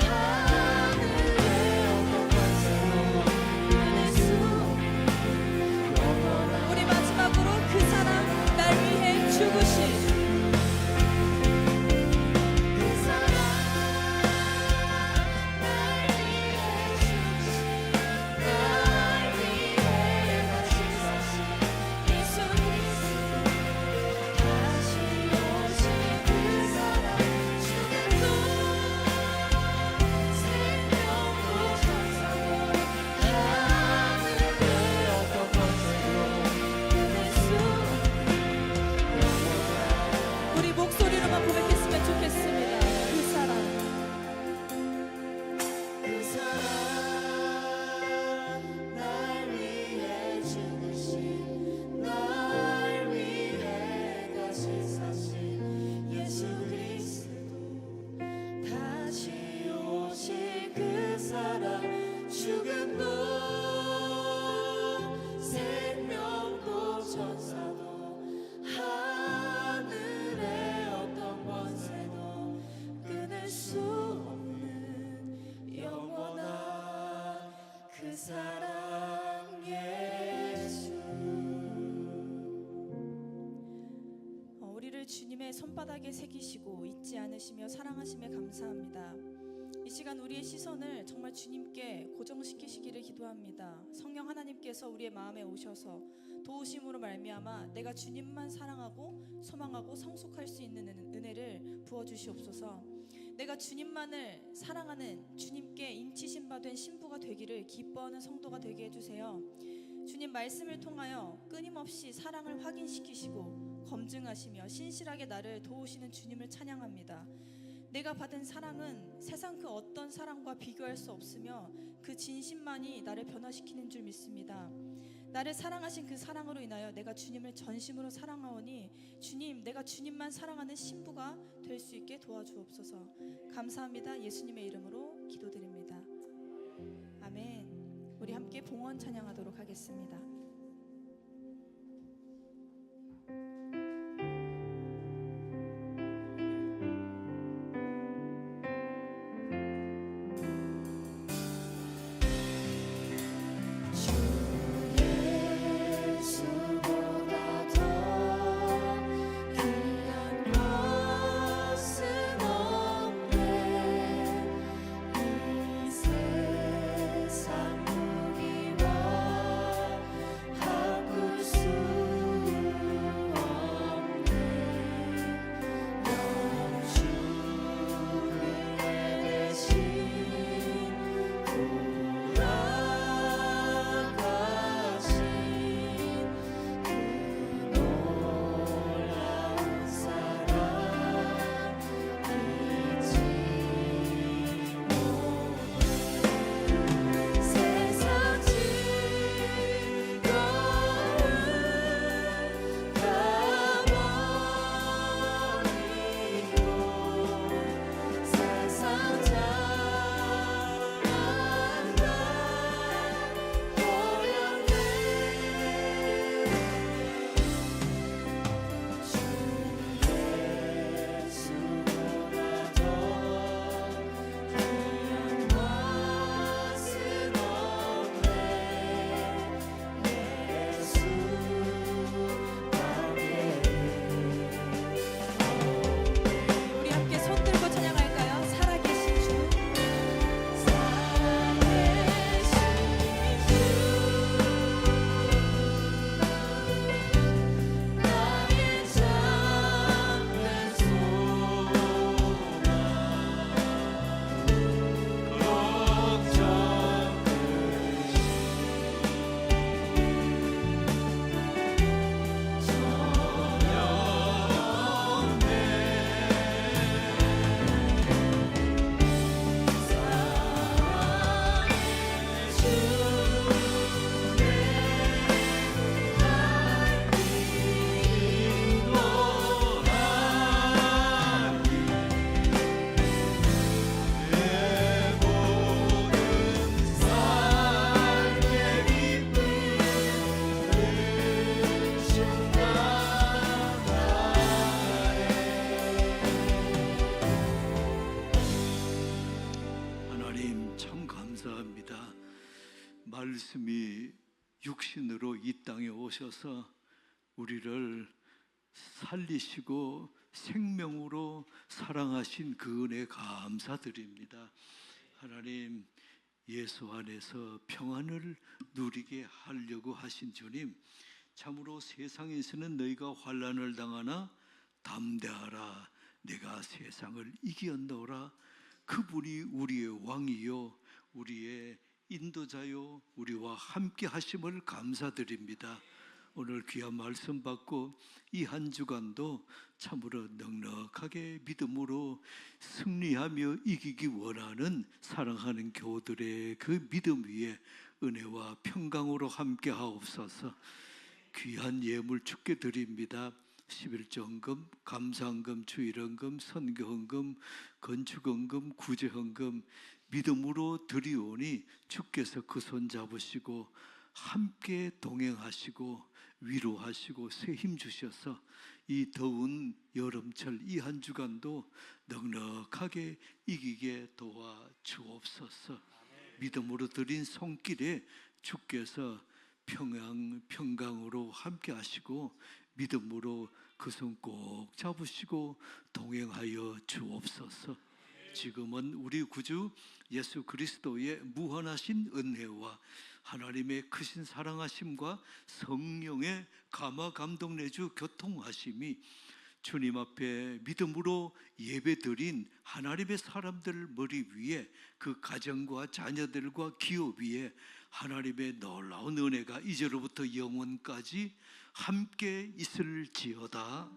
하늘의 어떤 권세도 끊을 수 없는 우리 마지막으로 그 사랑, 날 위해 죽으신 그 사랑, 날 위해 죽으신, 날 위해 다시 사신 예수 그리스도, 다시 오신 그 사랑, 죽음도 생명도 천사도 하늘의 어떤 권세도 끊을 수 우리 목소리로만 고백했으면 좋겠습니다. 그 사랑, 그 사랑, 날 위해 죽으신, 날 위해 다시 사신 예수 그리스도, 다시 오실 그 사랑, 죽음도 생명도 천사도 하늘의 어떤 권세도 끊을 수 없는 영원한 그 사랑 예수. 우리를 주님의 손바닥에 새기시고 잊지 않으시며 사랑하심에 감사합니다. 이 시간 우리의 시선을 정말 주님께 고정시키시기를 기도합니다. 성령 하나님께서 우리의 마음에 오셔서 도우심으로 말미암아 내가 주님만 사랑하고 소망하고 성숙할 수 있는 은혜를 부어주시옵소서. 내가 주님만을 사랑하는 주님께 인치신 바 된 신부가 되기를 기뻐하는 성도가 되게 해주세요. 주님 말씀을 통하여 끊임없이 사랑을 확인시키시고 검증하시며 신실하게 나를 도우시는 주님을 찬양합니다. 내가 받은 사랑은 세상 그 어떤 사랑과 비교할 수 없으며 그 진심만이 나를 변화시키는 줄 믿습니다. 나를 사랑하신 그 사랑으로 인하여 내가 주님을 전심으로 사랑하오니 주님, 내가 주님만 사랑하는 신부가 될 수 있게 도와주옵소서. 감사합니다. 예수님의 이름으로 기도드립니다. 아멘. 우리 함께 봉헌 찬양하도록 하겠습니다. 감사합니다. 말씀이 육신으로 이 땅에 오셔서 우리를 살리시고 생명으로 사랑하신 그 은혜 감사드립니다. 하나님, 예수 안에서 평안을 누리게 하려고 하신 주님, 참으로 세상에서는 너희가 환난을 당하나 담대하라, 내가 세상을 이기었노라. 그분이 우리의 왕이요 우리의 인도자요 우리와 함께 하심을 감사드립니다. 오늘 귀한 말씀 받고 이 한 주간도 참으로 넉넉하게 믿음으로 승리하며 이기기 원하는 사랑하는 교우들의 그 믿음 위에 은혜와 평강으로 함께 하옵소서. 귀한 예물 주께 드립니다. 11조헌금, 감사헌금, 주일헌금, 선교헌금, 건축헌금, 구제헌금 믿음으로 드리오니 주께서 그 손 잡으시고 함께 동행하시고 위로하시고 새 힘 주셔서 이 더운 여름철 이 한 주간도 넉넉하게 이기게 도와 주옵소서. 믿음으로 드린 손길에 주께서 평강으로 함께 하시고 믿음으로 그 손 꼭 잡으시고 동행하여 주옵소서. 지금은 우리 구주 예수 그리스도의 무한하신 은혜와 하나님의 크신 사랑하심과 성령의 감화 감동 내주 교통하심이 주님 앞에 믿음으로 예배드린 하나님의 사람들 머리 위에 그 가정과 자녀들과 기업 위에 하나님의 놀라운 은혜가 이제로부터 영원까지 함께 있을지어다.